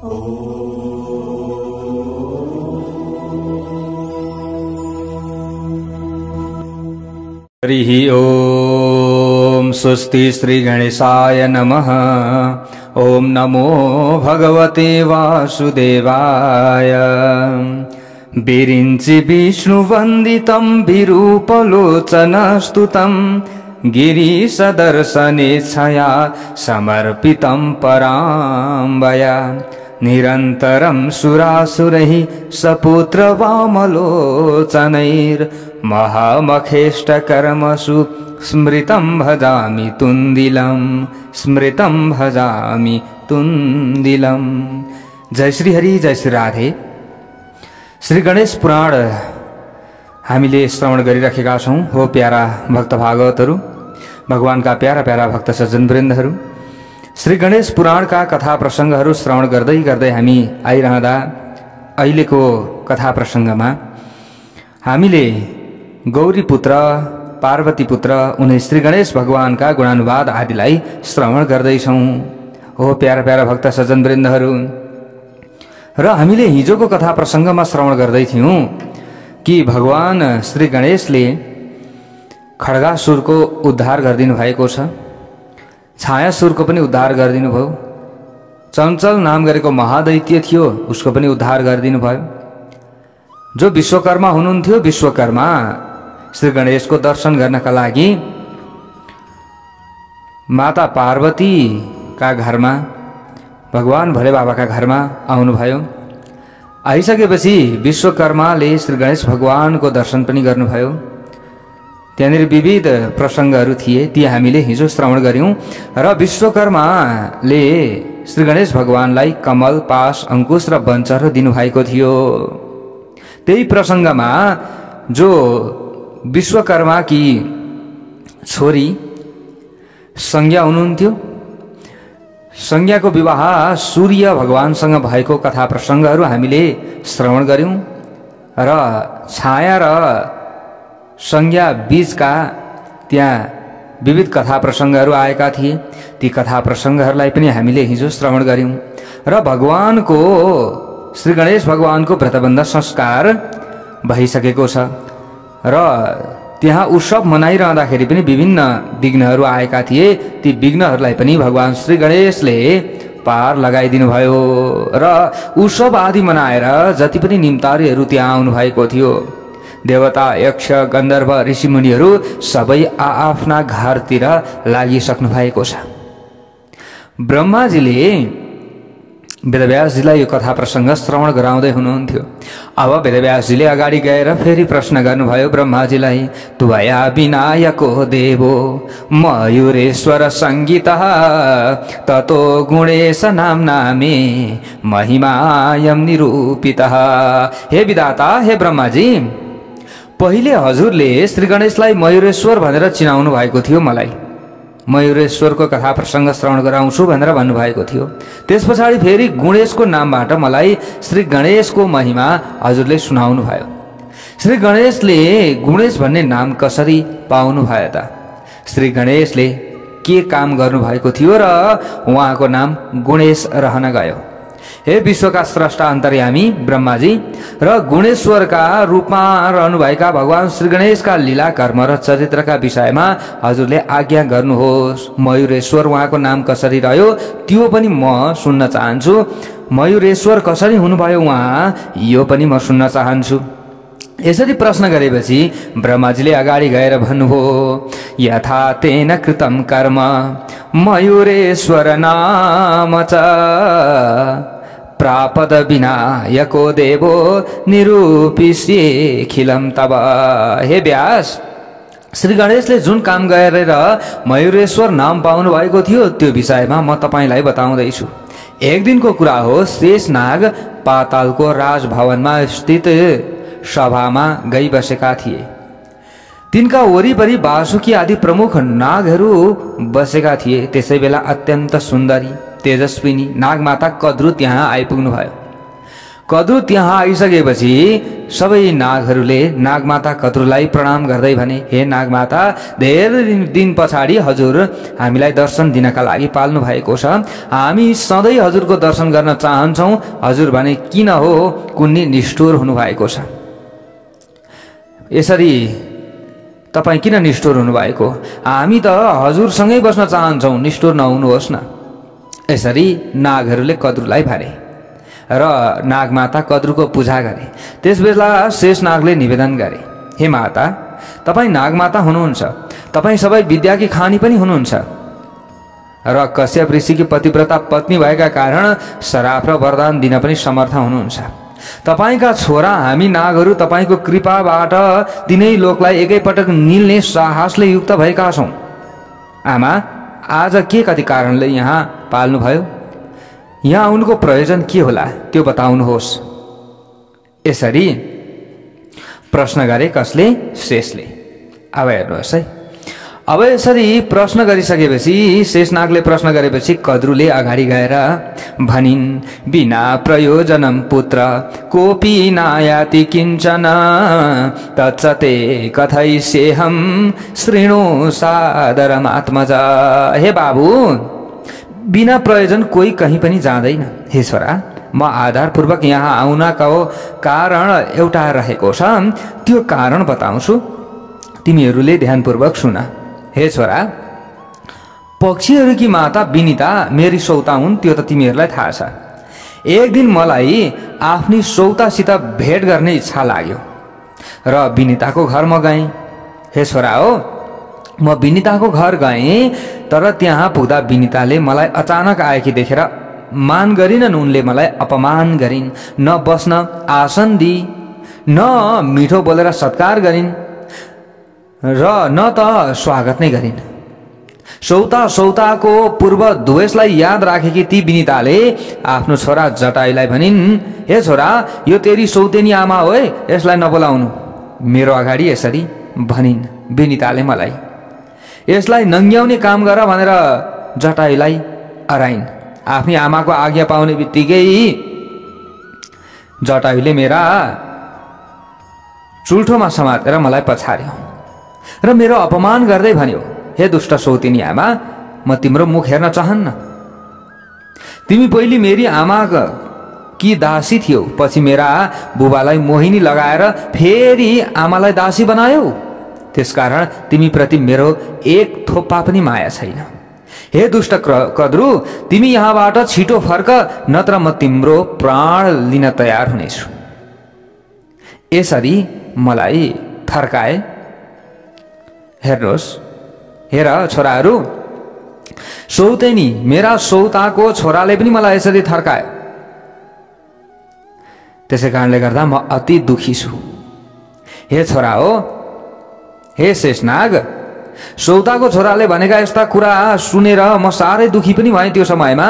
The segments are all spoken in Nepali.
हरिः ओम स्वस्ति श्री गणेशाय नमः। ओम नमो भगवते वासुदेवाय। विरिञ्चि विष्णुवन्दितं विरूपलोचनस्तुतं गिरीशदर्शनेच्छया समर्पितं पराम्बया। निरन्तरं सुरासुरैः सपुत्रवामलोचनैर्महामखेष्टकर्मसु स्मृतं भजामि तुन्दिलं, स्मृतं भजामि तुन्दिलं। जय श्री हरि, जय श्री राधे। श्री गणेश पुराण हामीले श्रवण गरिराखेका छौं। हो प्यारा भक्त भागवतहरू, भगवानका प्यारा प्यारा भक्त सज्जनवृन्दहरू, श्री गणेश पुराणका कथा प्रसङ्गहरू श्रवण गर्दै गर्दै हामी आइरहँदा अहिलेको कथा प्रसङ्गमा हामीले गौरी पुत्र, पार्वती पुत्र, उनी श्री गणेश भगवानका गुणानुवाद आदिलाई श्रवण गर्दैछौँ। हो प्यारा प्यारा भक्त सज्जनवृन्दहरू, र हामीले हिजोको कथा प्रसङ्गमा श्रवण गर्दै थियौँ कि भगवान श्री गणेशले खड्गासुरको उद्धार गरिदिनु भएको छ, छायासुरको पनि उद्धार गरिदिनु भयो, चञ्चल नाम गरेको महादैत्य थियो उसको पनि उद्धार गरिदिनु भयो। जो विश्वकर्मा हुनुहुन्थ्यो, विश्वकर्मा श्री गणेशको दर्शन गर्नका लागि माता पार्वतीका घरमा, भगवान भोले बाबाका घरमा आउनुभयो। आइसकेपछि विश्वकर्माले श्री गणेश भगवानको दर्शन पनि गर्नुभयो। त्यहाँनिर विविध प्रसङ्गहरू थिए, ती हामीले हिजो श्रवण गऱ्यौँ। र विश्वकर्माले श्री गणेश भगवानलाई कमल, पाश, अङ्कुश र वञ्चर दिनुभएको थियो। त्यही प्रसङ्गमा जो विश्वकर्माकी छोरी संज्ञा हुनुहुन्थ्यो, संज्ञाको विवाह सूर्य भगवानसँग भएको कथा प्रसङ्गहरू हामीले श्रवण गऱ्यौँ। र छाया र संज्ञा बीचका त्यहाँ विविध कथा प्रसङ्गहरू आएका थिए, ती कथा प्रसङ्गहरूलाई पनि हामीले हिजो श्रवण गऱ्यौँ। र भगवानको, श्री गणेश भगवानको व्रतबन्ध संस्कार भइसकेको छ। र त्यहाँ उत्सव मनाइरहँदाखेरि पनि विभिन्न विघ्नहरू आएका थिए, ती विघ्नहरूलाई पनि भगवान श्री गणेशले पार लगाइदिनु भयो। र उत्सव आदि मनाएर जति पनि निम्तारीहरू त्यहाँ आउनुभएको थियो, देवता, यक्ष, गन्धर्व, ऋषिमुनिहरू सबै आआफ्ना घरतिर लागिसक्नु भएको छ। ब्रह्माजीले वेदव्यासजीलाई यो कथा प्रसङ्ग श्रवण गराउँदै हुनुहुन्थ्यो। अब वेदव्यासजीले अगाडि गएर फेरि प्रश्न गर्नुभयो ब्रह्माजीलाई। त्वया विनायको देवो मयूरेश्वर सङ्गीतः ततो गुणेश नाम्ना मे महिमायं निरूपितः। हे विधाता, हे ब्रह्माजी, पहिले हजुरले श्री गणेशलाई मयूरेश्वर भनेर चिनाउनु भएको थियो। मलाई मयूरेश्वरको कथा प्रसङ्ग श्रवण गराउँछु भनेर भन्नुभएको थियो। त्यस पछाडि फेरि गुणेशको नामबाट मलाई श्री गणेशको महिमा हजुरले सुनाउनु भयो। श्री गणेशले गुणेश भन्ने नाम कसरी पाउनु भयो त? श्री गणेशले के काम गर्नुभएको थियो र उहाँको नाम गुणेश रहन गयो? हे विश्वका स्रष्टा अन्तर्यामी ब्रह्माजी र गुणेश्वरका रूपमा रहनुभएका भगवान श्री गणेशका लीला, कर्म र चरित्रका विषयमा हजुरले आज्ञा गर्नुहोस्। मयूरेश्वर उहाँको नाम कसरी रह्यो त्यो पनि म सुन्न चाहन्छु। मयूरेश्वर कसरी हुनुभयो उहाँ, यो पनि म सुन्न चाहन्छु। यसरी प्रश्न गरेपछि ब्रह्माजीले अगाडि गएर भन्नुभयो, यथा तेन कृतं कर्म मयूरेश्वर नाम च प्रापद विनायको देवो निरूपिष्येऽखिलं तव। हे व्यास, श्री गणेशले जुन काम गरेर मयूरेश्वर नाम पाउनु भएको थियो त्यो विषयमा म तपाईलाई बताउँदैछु। एक दिनको कुरा हो, शेषनाग पातालको राजभवनमा स्थित सभामा गई बसेका थिए। तिनका वरिपरि वासुकी आदि प्रमुख नागहरू बसेका थिए। त्यसै बेला अत्यन्त सुन्दरी तेजस्विनी नागमाता कद्रु त्यहाँ आइपुग्नु भयो। कद्रु त्यहाँ आइसकेपछि सबै नागहरूले नागमाता कद्रुलाई प्रणाम गर्दै भने, हे नागमाता, धेरै दिन पछाडि हजुर हामीलाई दर्शन दिनका लागि पाल्नु भएको छ। हामी सधैँ हजुरको दर्शन गर्न चाहन्छौँ। हजुर भने किन हो कुन्नी निष्ठुर हुनुभएको छ? यसरी तपाईँ किन निष्ठुर हुनुभएको? हामी त हजुरसँगै बस्न चाहन्छौँ, निष्ठुर नहुनुहोस् न। यसरी नागहरूले कद्रुलाई भने र नागमाता कद्रुको पूजा गरे। त्यसबेला शेषनागले निवेदन गरे, हे माता, तपाईँ नागमाता हुनुहुन्छ, तपाईँ सबै विद्याकी खानी पनि हुनुहुन्छ र कश्यप ऋषिकी पतिव्रता पत्नी भएका कारण श्राप र वरदान दिन पनि समर्थ हुनुहुन्छ। तपाईका छोरा हामी नागहरू तपाईको कृपाबाट तिनै लोकलाई एकैपटक निल्ने साहसले युक्त भएका छौं। आमा, आज के कति कारणले यहाँ पाल्नुभयो? यहाँ उनको प्रयोजन के होला त्यो बताउनुहोस्। यसरी प्रश्न गरे कसले? शेषले। अब हेर्नुहोस् है, अब यसरी प्रश्न गरिसकेपछि शेषनागले प्रश्न गरेपछि कद्रुले अगाडि गएर भनिन्, बिना प्रयोजनम पुत्र कोपी नायाति किञ्चन तच्चते कथयिष्येऽहं शृणु सादरमात्मजा। हे बाबु, बिना प्रयोजन कोही कहीँ पनि जाँदैन। हे छोरा, म आधारपूर्वक यहाँ आउनको कारण एउटा रहेको छ, त्यो कारण बताउँछु, तिमीहरूले ध्यानपूर्वक सुन। हे छोरा, पक्षीहरूकी माता विनिता मेरी सौता हुन्, त्यो त तिमीहरूलाई थाहा छ। एक दिन मलाई आफ्नी सौतासित भेट गर्ने इच्छा लाग्यो र विनिताको घर म गएँ। हे छोरा हो, म विनिताको घर गएँ, तर त्यहाँ पुग्दा विनिताले मलाई अचानक आएकी देखेर मान गरिनन्। उनले मलाई अपमान गरिन्, न बस्न आसन दिई, न मिठो बोलेर सत्कार गरिन् र न त स्वागत नै गरिन्। सौताको पूर्व द्वेषलाई याद राखेकी ती विनिताले आफ्नो छोरा जटायुलाई भनिन्, हे छोरा, यो तेरी सौतेनी आमा हो, यसलाई नबोलाउनु। मेरो अगाडि यसरी भनिन् विनिताले मलाई। यसलाई नङ्ग्याउने काम गर भनेर जटायुलाई अराइन्। आफ्नी आमाको आज्ञा पाउने बित्तिकै जटायुले मेरा चुल्ठोमा समातेर मलाई पछार्यो र मेरो अपमान गर्दै भन्यो, हे दुष्ट सौतेनी आमा, म तिम्रो मुख हेर्न चाहन्न। तिमी पहिले मेरी आमा कि दासी थियौ, पछि मेरा बुबालाई मोहिनी लगाएर फेरि आमालाई दासी बनायौ। त्यसकारण तिमी प्रति मेरो एक थोपा पनि माया छैन। हे दुष्ट कद्रु, तिमी यहाँबाट छिटो फर्क, नत्र म तिम्रो प्राण लिन तयार हुनेछु। यसरी मलाई थर्काए। हेर्नुहोस्, हेर छोराहरू, सौतेनी मेरा सौताको छोराले पनि मलाई यसरी थर्कायो। त्यसै कारणले गर्दा म अति दुखी छु। हे छोरा हो, हे शेषनाग, सौताको छोराले भनेका यस्ता कुरा सुनेर म साह्रै दुखी पनि भएँ। त्यो समयमा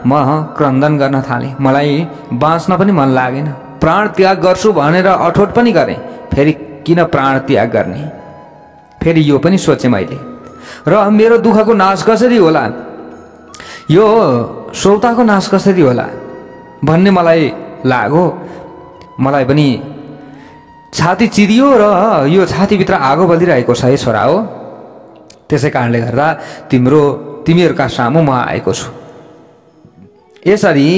म क्रन्दन गर्न थालेँ। मलाई बाँच्न पनि मन लागेन। प्राण त्याग गर्छु भनेर अठोट पनि गरेँ। फेरि किन प्राण त्याग गर्ने? फेरि यो पनि सोचेँ मैले, र मेरो दुःखको नाश कसरी होला, यो सौताको नाश कसरी होला भन्ने मलाई लाग्यो। मलाई पनि छाती चिरियो र यो छातीभित्र आगो बलिरहेको छ। हे छोरा हो, त्यसै कारणले गर्दा तिमीहरूका सामु म आएको छु। यसरी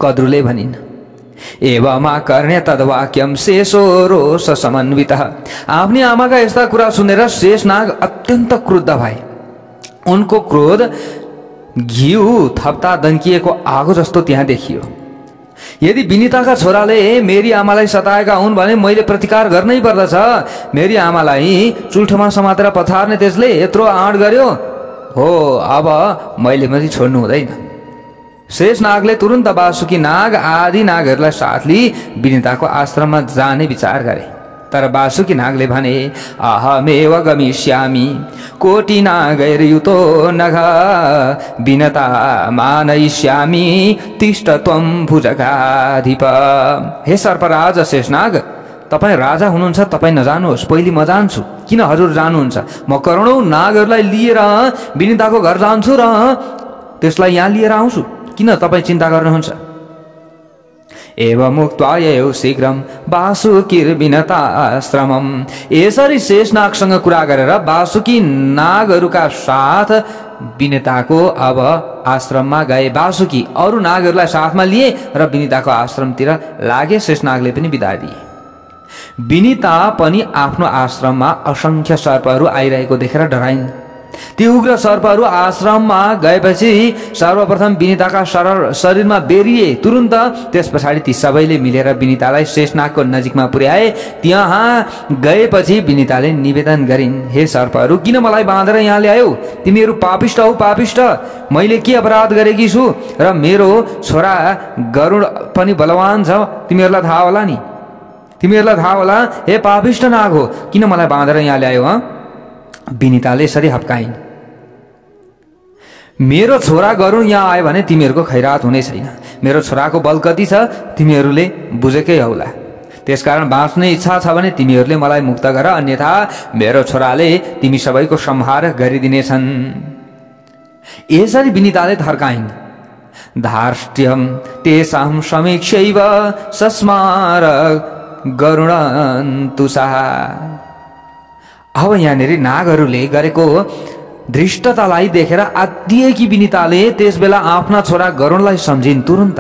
कद्रुले भनिन्, एवमाकर्ण्य तद्वाक्यम शेषो रोष समन्वितः। आफ्नी आमाका यस्ता कुरा सुनेर शेषनाग अत्यन्त क्रुद्ध भए। उनको क्रोध घिउ थप्ता दन्किएको आगो जस्तो त्यहाँ देखियो। यदि विनिताका छोराले मेरी आमालाई सताएका हुन् भने मैले प्रतिकार गर्नै पर्दछ। मेरी आमालाई चुल्ठोमा समातेर पछार्ने त्यसले यत्रो आँट गर्यो हो, अब मैले पनि छोड्नु हुँदैन। शेषनागले तुरुन्त वासुकी नाग आदि नागहरूलाई साथ लिई विनिताको आश्रममा जाने विचार गरे। तर वासुकी नागले भने, अहमेव गमिष्यामि कोटि नागैर्युतो नघ विनता मानयिष्यामि तिष्ठ त्वं भुजगाधिप। हे सर्पराज शेषनाग, तपाईँ राजा हुनुहुन्छ, तपाईँ नजानुहोस्, पहिले म जान्छु। किन हजुर जानुहुन्छ? म करोडौं नागहरूलाई लिएर विनिताको घर जान्छु र त्यसलाई यहाँ लिएर आउँछु। किन तपाईँ चिन्ता गर्नुहुन्छ? एवं उक्त्वा ययौ शीघ्रं वासुकीर्विनताश्रमम्। यसरी शेषनागसँग कुरा गरेर वासुकी नागहरूका साथ विनिताको अब आश्रममा गए। वासुकी अरू नागहरूलाई साथमा लिए र विनिताको आश्रमतिर लागे। शेषनागले पनि बिदा दिए। विनिता पनि आफ्नो आश्रममा असंख्य सर्पहरू आइरहेको देखेर डराइन्। ती उग्र सर्पहरू आश्रममा गएपछि सर्वप्रथम विनिताका शरीरमा बेरिए तुरुन्त। त्यस पछाडि ती सबैले मिलेर विनितालाई शेषनागको नजिकमा पुर्याए। त्यहाँ गएपछि विनिताले निवेदन गरिन्, हे सर्पहरू, किन मलाई बाँधेर यहाँ ल्यायौ? तिमीहरू पापिष्ट हौ, पापिष्ट। मैले के अपराध गरेकी छु? र मेरो छोरा गरुड पनि बलवान छ, तिमीहरूलाई थाहा होला नि, तिमीहरूलाई थाहा होला। हे पापिष्ट नाग हो, किन मलाई बाँधेर यहाँ ल्यायौ? विनिताले यसरी हप्काइन्, मेरो छोरा गरुड यहाँ आयो भने तिमीहरूको खैरात हुने छैन। मेरो छोराको बल कति छ तिमीहरूले बुझेकै हौला। त्यसकारण बाँच्ने इच्छा छ भने तिमीहरूले मलाई मुक्त गर, अन्यथा मेरो छोराले तिमी सबैको संहार गरिदिनेछन्। यसरी विनिताले थर्काइन्। धार्ष्ट्यं तेषां समीक्षैव सस्मार गरुडन्तुषा। अब यहाँनिर नागहरूले गरेको धृष्टतालाई देखेर आत्तिएकी विनिताले त्यसबेला आफ्ना छोरा गरुडलाई सम्झिन्। तुरुन्त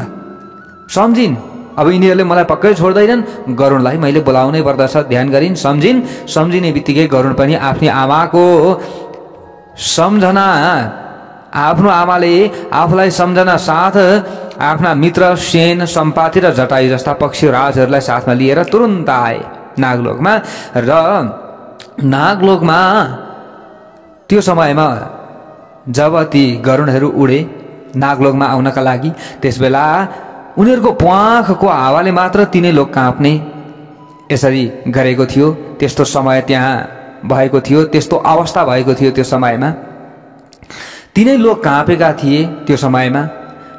सम्झिन्, अब यिनीहरूले मलाई पक्कै छोड्दैनन्, गरुडलाई मैले बोलाउनै पर्दछ। ध्यान गरिन्, सम्झिन्। सम्झिने बित्तिकै गरुड पनि आफ्नी आमाको सम्झना, आफ्नो आमाले आफूलाई सम्झना साथ आफ्ना मित्र सेन, सम्पाति र जटायु जस्ता पक्षीराजहरूलाई साथमा लिएर तुरुन्त आए नागलोकमा। र नागलोकमा त्यो समयमा जब ती गरुडहरू उडे नागलोकमा आउनका लागि, त्यसबेला उनीहरूको प्वाखको हावाले मात्र तिनै लोक काँप्ने यसरी गरेको थियो। त्यस्तो समय त्यहाँ भएको थियो, त्यस्तो अवस्था भएको थियो। त्यो समयमा तिनै लोक काँपेका थिए। त्यो समयमा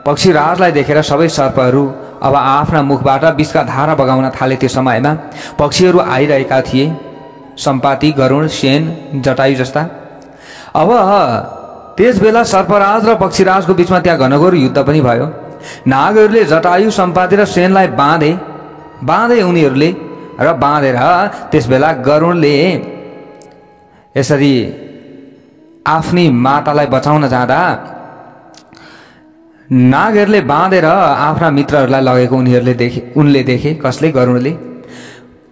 पक्षीराजलाई देखेर सबै सर्पहरू अब आफ्ना मुखबाट विषका धारा बगाउन थाले। त्यो समयमा पक्षीहरू आइरहेका थिए, सम्पाति, गरुड, सेन, जटायु जस्ता। अब त्यसबेला सर्पराज र पक्षीराजको बीचमा त्यहाँ घनघोर युद्ध पनि भयो। नागहरूले जटायु, सम्पाति र सेनलाई बाँधे उनीहरूले र बाँधेर त्यसबेला गरुडले यसरी आफ्नी मातालाई बचाउन जाँदा नागहरूले बाँधेर आफ्ना मित्रहरूलाई लगेको उनले देखे। कसले? गरुडले।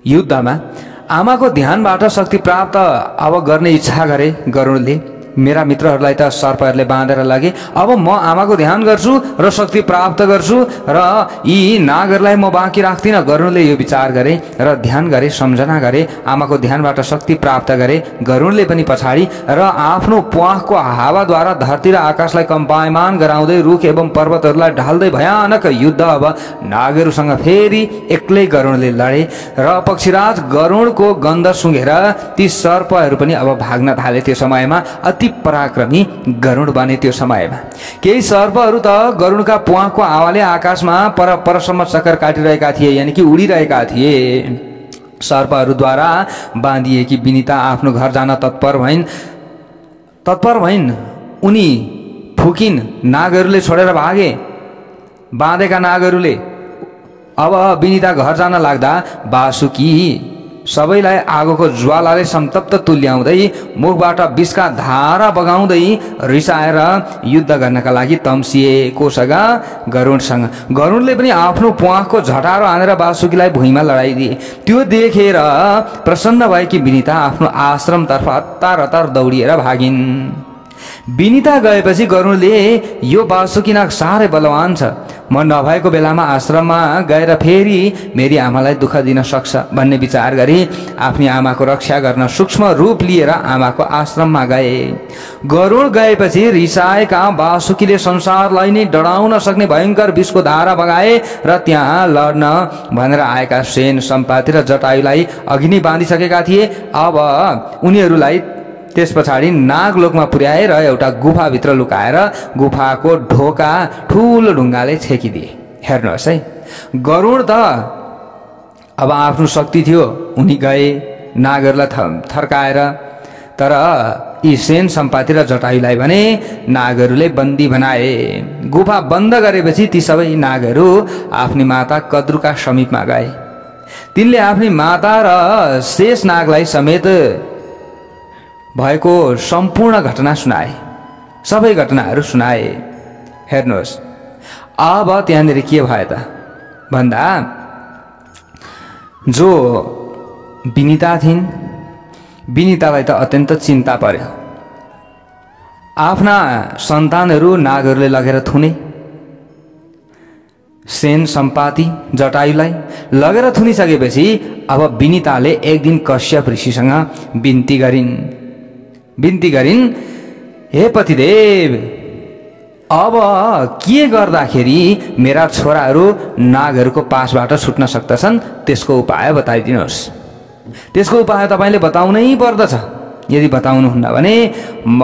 युद्धमा आमाको ध्यानबाट शक्ति प्राप्त अब गर्ने इच्छा गरे गरुडले। मेरा मित्रहरूलाई त सर्पहरूले बाँधेर लगे, अब म आमाको ध्यान गर्छु र शक्ति प्राप्त गर्छु र यी नागहरूलाई म बाँकी राख्दिनँ। गरुडले यो विचार गरे र ध्यान गरे, सम्झना गरे, आमाको ध्यानबाट शक्ति प्राप्त गरे। गरुडले पनि पछाडि र आफ्नो प्वाखको हावाद्वारा धरती र आकाशलाई कम्पायमान गराउँदै रुख एवं पर्वतहरूलाई ढाल्दै भयानक युद्ध अब नागहरूसँग फेरि एक्लै गरुडले लडे र पक्षीराज गरुडको गन्ध सुँघेर ती सर्पहरू पनि अब भाग्न थाले। त्यो समयमा अति पराक्रमी गरुड बने। त्यो समयमा केही सर्पहरू त गरुडका प्वाखको हावाले आकाशमा परसम्म चक्कर काटिरहेका थिए, यानी कि उडिरहेका थिए। सर्पहरूद्वारा बाँधिएकी विनिता आफ्नो घर जान तत्पर भइन्। उनी फुकिन्, नागहरूले छोडेर भागे। बाँधेका नागहरूले अब विनिता घर जान लाग्दा वासुकी सबैलाई आगोको ज्वालाले संतप्त तुल्याउँदै मुखबाट विषका धारा बगाउँदै रिसाएर युद्ध गर्नका लागि तम्सिए। कोसँग? गरुडसँग। गरुडले पनि आफ्नो प्वाखको झटारो हानेर वासुकीलाई भुइँमा लडाइदिए। त्यो देखेर प्रसन्न भएकी विनिता आफ्नो आश्रमतर्फ हतार दौडिएर भागिन्। विनिता गएपछि गरुडले यो वासुकी नाग साह्रै बलवान छ, म नभएको बेलामा आश्रममा गएर फेरि मेरी आमालाई दुःख दिन सक्छ भन्ने विचार गरी आफ्नी आमाको रक्षा गर्न सूक्ष्म रूप लिएर आमाको आश्रममा गए। गरुड गएपछि रिसाएका वासुकीले संसारलाई नै डराउन सक्ने भयंकर विषको धारा बगाए र त्यहाँ लड्न भनेर आएका सेन, सम्पाति र जटायुलाई अघि नै बाँधिसकेका थिए। अब उनीहरूलाई त्यस पछाडि नागलोकमा पुर्याएर एउटा गुफाभित्र लुकाएर गुफाको ढोका ठुलो ढुङ्गाले छेकिदिए। हेर्नुहोस् है, गरुड त अब आफ्नो शक्ति थियो, उनी गए नागहरूलाई थर्काएर, तर यी सेन सम्पाती र जटायुलाई भने नागहरूले बन्दी बनाए। गुफा बन्द गरेपछि ती सबै नागहरू आफ्नी माता कद्रुका समीपमा गए। तिनले आफ्नी माता र शेष नागलाई समेत भएको सम्पूर्ण घटना सुनाए, सबै घटनाहरू सुनाए। हेर्नुहोस् अब त्यहाँनिर के भयो त भन्दा जो विनिता थिइन्, विनितालाई त अत्यन्त चिन्ता पर्यो। आफ्ना सन्तानहरू नागहरूले लगेर थुने, सेन सम्पाती जटायुलाई लगेर थुनिसकेपछि अब विनिताले एक दिन कश्यप ऋषिसँग बिन्ती गरिन्, हे पतिदेव, अब के गर्दाखेरि मेरा छोराहरू नागहरूको पासबाट छुट्न सक्दछन् त्यसको उपाय बताइदिनुहोस्। त्यसको उपाय तपाईले बताउनै पर्दछ। यदि बताउनुहुन्न भने म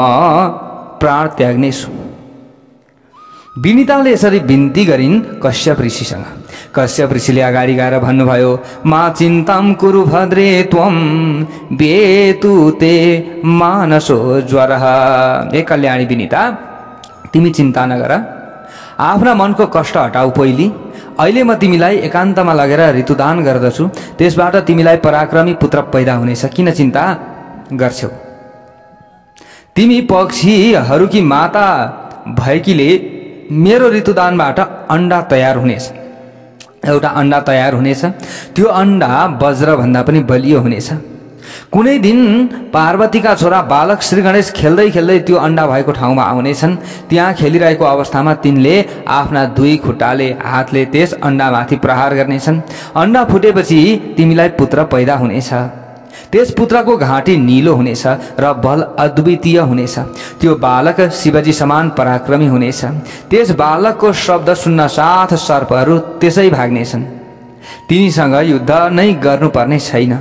प्राण त्याग्नेछु। विनिताले यसरी बिन्ती गरिन् कश्यप ऋषिसँग। कश्यप ऋषिले अगाडि गएर भन्नुभयो, मा चिन्ताम कुरु भद्रे त्वं बेतु ते मानसो ज्वरः। हे कल्याणी विनिता, तिमी चिन्ता नगर, आफ्ना मनको कष्ट हटाऊ। पहिले अहिले म तिमीलाई एकान्तमा लगेर ऋतुदान गर्दछु, त्यसबाट तिमीलाई पराक्रमी पुत्र पैदा हुनेछ। किन चिन्ता गर्छौ? तिमी पक्षीहरूकी माता भएकीले मेरो ऋतुदानबाट अन्डा तयार हुनेछ। एउटा अन्डा तयार हुनेछ, त्यो अन्डा वज्रभन्दा पनि बलियो हुनेछ। कुनै दिन पार्वतीका छोरा बालक श्री गणेश खेल्दै खेल्दै त्यो अन्डा भएको ठाउँमा आउनेछन्। त्यहाँ खेलिरहेको अवस्थामा तिनले आफ्ना दुई खुट्टाले हातले त्यस अन्डामाथि प्रहार गर्नेछन्। अन्डा फुटेपछि तिमीलाई पुत्र पैदा हुनेछ। त्यस पुत्रको घाँटी नीलो हुनेछ र बल अद्वितीय हुनेछ। त्यो बालक शिवजी समान पराक्रमी हुनेछ। त्यस बालकको शब्द सुन्न साथ सर्पहरू त्यसै भाग्नेछन्। तिनीसँग युद्ध नै गर्नुपर्ने छैन।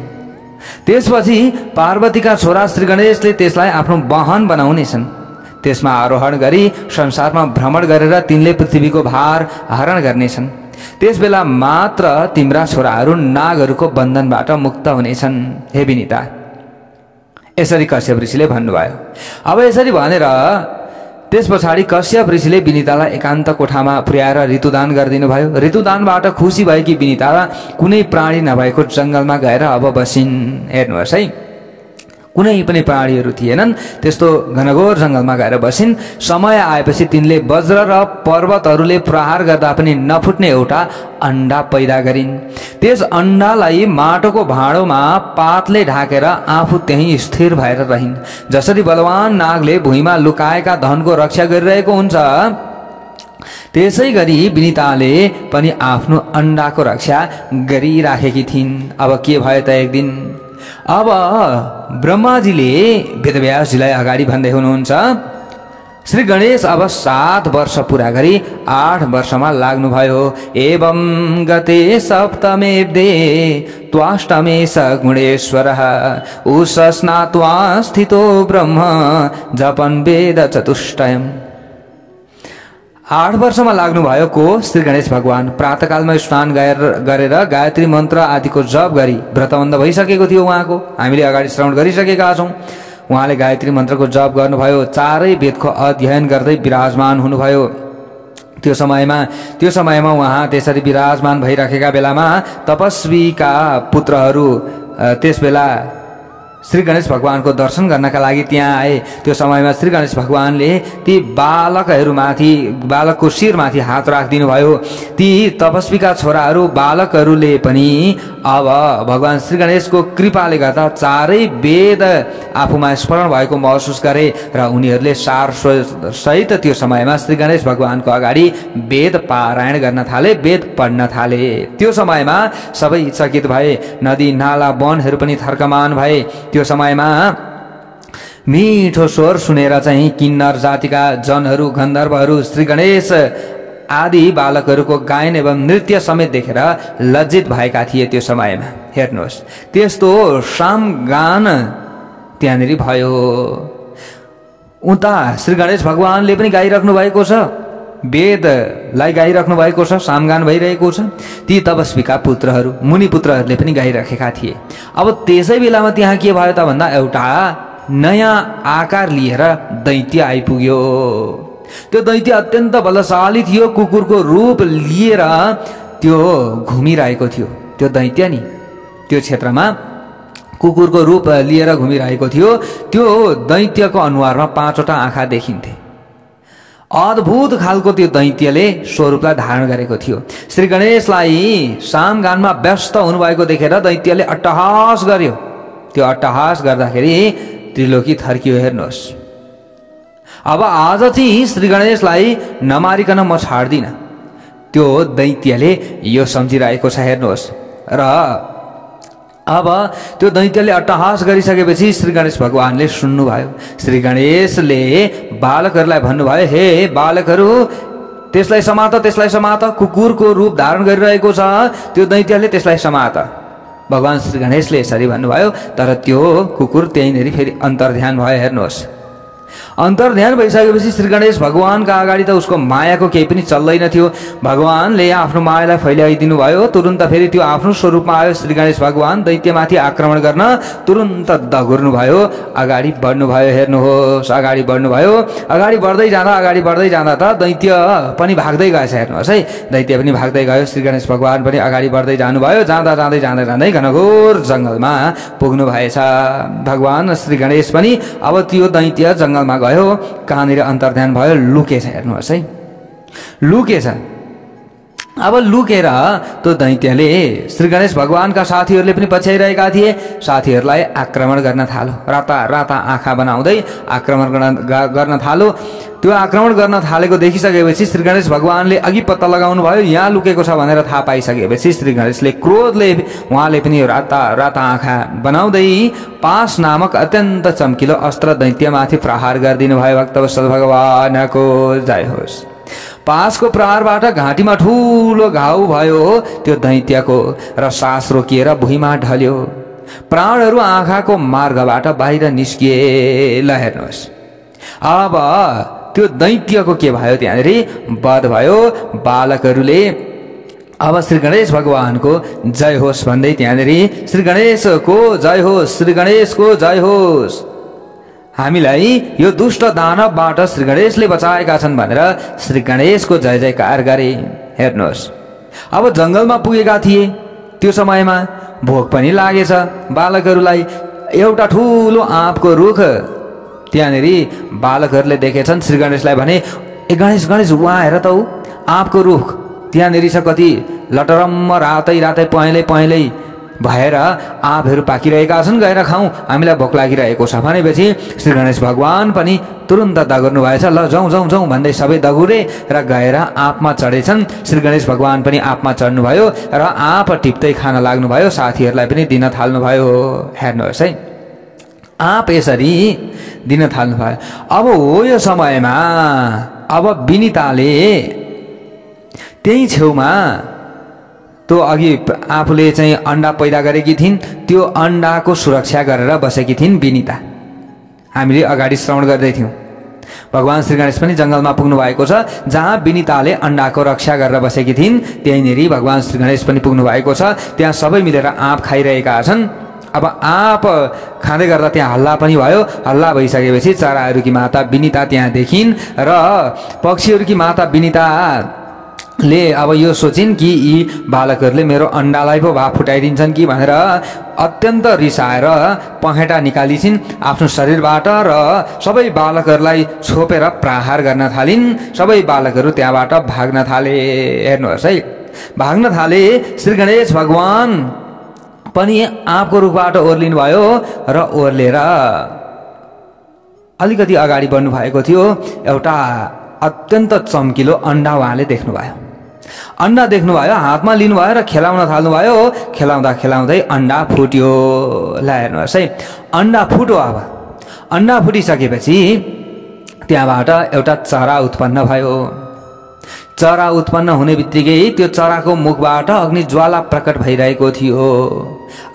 त्यसपछि पार्वतीका छोरा श्री गणेशले त्यसलाई आफ्नो वाहन बनाउनेछन्। त्यसमा आरोहण गरी संसारमा भ्रमण गरेर तिनले पृथ्वीको भार हरण गर्नेछन्। त्यसबेला मात्र तिम्रा छोराहरू नागहरूको बन्धनबाट मुक्त हुनेछन्। हे विनिता, यसरी कश्यप ऋषिले भन्नुभयो। अब यसरी भनेर त्यस पछाडि कश्यप ऋषिले विनितालाई एकान्त कोठामा पुर्याएर ऋतुदान गरिदिनु भयो। ऋतुदानबाट खुसी भएकी विनिता कुनै प्राणी नभएको जङ्गलमा गएर अब बसिन्। हेर्नुहोस् है, कुनै पनि प्राणीहरू थिएनन्, त्यस्तो घनघोर जङ्गलमा गएर बसिन्। समय आएपछि तिनले वज्र र पर्वतहरूले प्रहार गर्दा पनि नफुट्ने एउटा अन्डा पैदा गरिन्। त्यस अन्डालाई माटोको भाँडोमा पातले ढाकेर आफू त्यहीँ स्थिर भएर रहिन्। जसरी बलवान नागले भुइँमा लुकाएका धनको रक्षा गरिरहेको हुन्छ, त्यसै गरी विनिताले पनि आफ्नो अन्डाको रक्षा गरिराखेकी थिइन्। अब के भयो त एक दिन अब ब्रह्माजीले वेदव्यासजीलाई अगाडि भन्दै हुनुहुन्छ, श्री गणेश अब 7 वर्ष पुरा गरी 8 वर्षमा लाग्नुभयो। एवं गते सप्तमे दे त्वाष्टमे स गुणेश्वरः उषस्नात्वा स्थितो ब्रह्म जपन् वेद चतुष्टयम्। 8 वर्षमा लाग्नुभयो को श्री गणेश भगवान प्रातःकालमा स्नान गरेर गायत्री मन्त्र आदिको जप गरी व्रतबन्ध भइसकेको थियो उहाँको। हामीले अगाडि श्रवण गरिसकेका छौँ। उहाँले गायत्री मन्त्रको जप गर्नुभयो, चारै वेदको अध्ययन गर्दै विराजमान हुनुभयो। त्यो समयमा उहाँ त्यसरी विराजमान भइराखेका बेलामा तपस्वीका पुत्रहरू त्यसबेला श्री गणेश भगवानको दर्शन गर्नका लागि त्यहाँ आए। त्यो समयमा श्री गणेश भगवानले ती बालकको शिरमाथि हात राखिदिनु भयो। ती तपस्वीका छोराहरू बालकहरूले पनि अब भगवान श्री गणेशको कृपाले गर्दा चारै वेद आफूमा स्मरण भएको महसुस गरे र उनीहरूले सार सहित त्यो समयमा श्री गणेश भगवानको अगाडि वेद पारायण गर्न थाले, वेद पढ्न थाले। त्यो समयमा सबै चकित भए। नदी नाला वनहरू पनि थर्कमान भए। त्यो समयमा मिठो स्वर सुनेर चाहिँ किन्नर जातिका जनहरू, गन्धर्वहरू श्री गणेश आदि बालकहरूको गायन एवं नृत्य समेत देखेर लज्जित भएका थिए। त्यो समयमा हेर्नुहोस्, त्यस्तो सामगान त्यहाँनिर भयो। उता श्री गणेश भगवानले पनि गाइराख्नु भएको छ, वेदलाई गाइराख्नु भएको छ, सामगान भइरहेको छ। ती तपस्वीका पुत्रहरू, मुनि पुत्रहरूले पनि गाइराखेका थिए। अब त्यसै बेलामा त्यहाँ के भयो त भन्दा एउटा नयाँ आकार लिएर दैत्य आइपुग्यो। त्यो दैत्य अत्यन्त बलशाली थियो, कुकुरको रूप लिएर त्यो घुमिरहेको थियो। त्यो दैत्य नि त्यो क्षेत्रमा कुकुरको रूप लिएर घुमिरहेको थियो। त्यो दैत्यको अनुहारमा 5वटा आँखा देखिन्थे। अद्भुत खालको त्यो दैत्यले स्वरूपलाई धारण गरेको थियो। श्री गणेशलाई सामगानमा व्यस्त हुनुभएको देखेर दैत्यले अट्टहास गर्यो। त्यो अट्टहास गर्दाखेरि त्रिलोकी थर्कियो। हेर्नुहोस्, अब आज चाहिँ श्री गणेशलाई नमारिकन म छाड्दिनँ, त्यो दैत्यले यो सम्झिरहेको छ। हेर्नुहोस्, र अब त्यो दैत्यले अट्टहास गरिसकेपछि श्री गणेश भगवानले सुन्नुभयो। श्री गणेशले बालकहरूलाई भन्नुभयो, हे बालकहरू, त्यसलाई समात, त्यसलाई समात, कुकुरको रूप धारण गरिरहेको छ त्यो दैत्यले, त्यसलाई समात। भगवान श्री गणेशले यसरी भन्नुभयो। तर त्यो कुकुर त्यहीँनिर फेरि अन्तर्ध्यान भयो। हेर्नुहोस्, अन्तर्ध्यान भइसकेपछि श्री गणेश भगवानका अगाडि त उसको मायाको केही पनि चल्दैन थियो। भगवानले आफ्नो मायालाई फैलाइदिनु भयो। तुरुन्त फेरि त्यो आफ्नो स्वरूपमा आयो। श्री गणेश भगवान दैत्यमाथि आक्रमण गर्न तुरुन्त दगुर्नु भयो, अगाडि बढ्नु भयो। हेर्नुहोस्, अगाडि बढ्नु भयो। अगाडि बढ्दै जाँदा त दैत्य पनि भाग्दै गएछ। हेर्नुहोस् है, दैत्य पनि भाग्दै गयो। श्री गणेश भगवान पनि अगाडि बढ्दै जानुभयो। जाँदै घनघोर जङ्गलमा पुग्नु भएछ। भगवान श्री गणेश पनि अब त्यो दैत्य जङ्गलमा गयो, कहाँनिर अन्तर्ध्यान भयो, लुकेछ। हेर्नुहोस् है, लुकेछ। अब लुकेर त्यो दैत्यले श्री गणेश भगवानका साथीहरूले पनि पछ्याइरहेका थिए, साथीहरूलाई आक्रमण गर्न थाल्यो। राता आँखा बनाउँदै आक्रमण गर्न थाल्यो। त्यो आक्रमण गर्न थालेको देखिसकेपछि श्री गणेश भगवानले अघि पत्ता लगाउनु भयो, यहाँ लुकेको छ भनेर थाहा पाइसकेपछि श्री गणेशले क्रोधले उहाँले पनि राता आँखा बनाउँदै पास नामक अत्यन्त चम्किलो अस्त्र दैत्यमाथि प्रहार गरिदिनु भयो। भक्तवत्सल भगवानको जय होस्। पासको प्रहारबाट घाँटीमा ठुलो घाउ भयो त्यो दैत्यको, र सास रोकिएर भुइँमा ढल्यो। प्राणहरू आँखाको मार्गबाट बाहिर निस्किए। ल हेर्नुहोस्, अब त्यो दैत्यको के भयो, त्यहाँनिर वध भयो। बालकहरूले अब श्री गणेश भगवानको जय होस् भन्दै त्यहाँनिर श्री गणेशको जय होस्, श्री गणेशको जय होस्, हामीलाई यो दुष्ट दानवबाट श्री गणेशले बचाएका छन् भनेर श्री गणेशको जय जयकार गरे। हेर्नुहोस्, अब जङ्गलमा पुगेका थिए। त्यो समयमा भोक पनि लागेछ बालकहरूलाई। एउटा ठुलो आँपको रुख त्यहाँनिर बालकहरूले देखेछन्। श्री गणेशलाई भने, ए गणेश गणेश, उहाँ हेर त, ऊ आँपको रुख त्यहाँनिर छ, कति लटरम्म रातै पहेँलै भएर आँपहरू पाकिरहेका छन्, गएर खाउँ, हामीलाई भोक लागिरहेको छ भनेपछि श्री गणेश भगवान पनि तुरुन्त दगुर्नु भएछ। ल जाउँ भन्दै सबै दगुरे र गएर आँपमा चढेछन्। श्री गणेश भगवान पनि आँपमा चढ्नुभयो र आँप टिप्दै खान लाग्नुभयो, साथीहरूलाई पनि दिन थाल्नुभयो। हेर्नुहोस् है, आँप यसरी दिन थाल्नुभयो। अब हो यो समयमा अब विनिताले त्यही छेउमा त्यो अघि आफूले चाहिँ अन्डा पैदा गरेकी थिइन्, त्यो अन्डाको सुरक्षा गरेर बसेकी थिइन् विनिता। हामीले अगाडि श्रवण गर्दै थियौँ। भगवान श्री गणेश पनि जङ्गलमा पुग्नु भएको छ। जहाँ विनिताले अन्डाको रक्षा गरेर बसेकी थिइन् त्यहीँनिर भगवान श्री गणेश पनि पुग्नु भएको छ। त्यहाँ सबै मिलेर आँप खाइरहेका छन्। अब आँप खाँदै गर्दा त्यहाँ हल्ला पनि भयो। हल्ला भइसकेपछि चराहरूकी माता विनिता त्यहाँ देखिन् र पक्षीहरूकी माता विनिता ले अब यो सोचिन् कि यी बालकहरूले मेरो अन्डालाई पो भाप फुटाइदिन्छन् कि भनेर अत्यन्त रिसाएर पखेटा निकालिछिन् आफ्नो शरीरबाट र सबै बालकहरूलाई छोपेर प्रहार गर्न थालिन्। सबै बालकहरू त्यहाँबाट भाग्न थाले। हेर्नुहोस् है, भाग्न थाले। श्री गणेश भगवान पनि आँपको रुखबाट ओर्लिनु भयो र ओर्लेर अलिकति अगाडि बढ्नु भएको थियो। एउटा अत्यन्त चम्किलो अन्डा उहाँले देख्नुभयो। अन्डा देख्नुभयो, हातमा लिनुभयो र खेलाउन थाल्नुभयो। खेलाउँदै अन्डा फुट्यो। ल हेर्नुहोस् है, अन्डा फुट्यो। अब अन्डा फुटिसकेपछि त्यहाँबाट एउटा चरा उत्पन्न भयो। चरा उत्पन्न हुने बित्तिकै त्यो चराको मुखबाट अग्नि ज्वाला प्रकट भइरहेको थियो।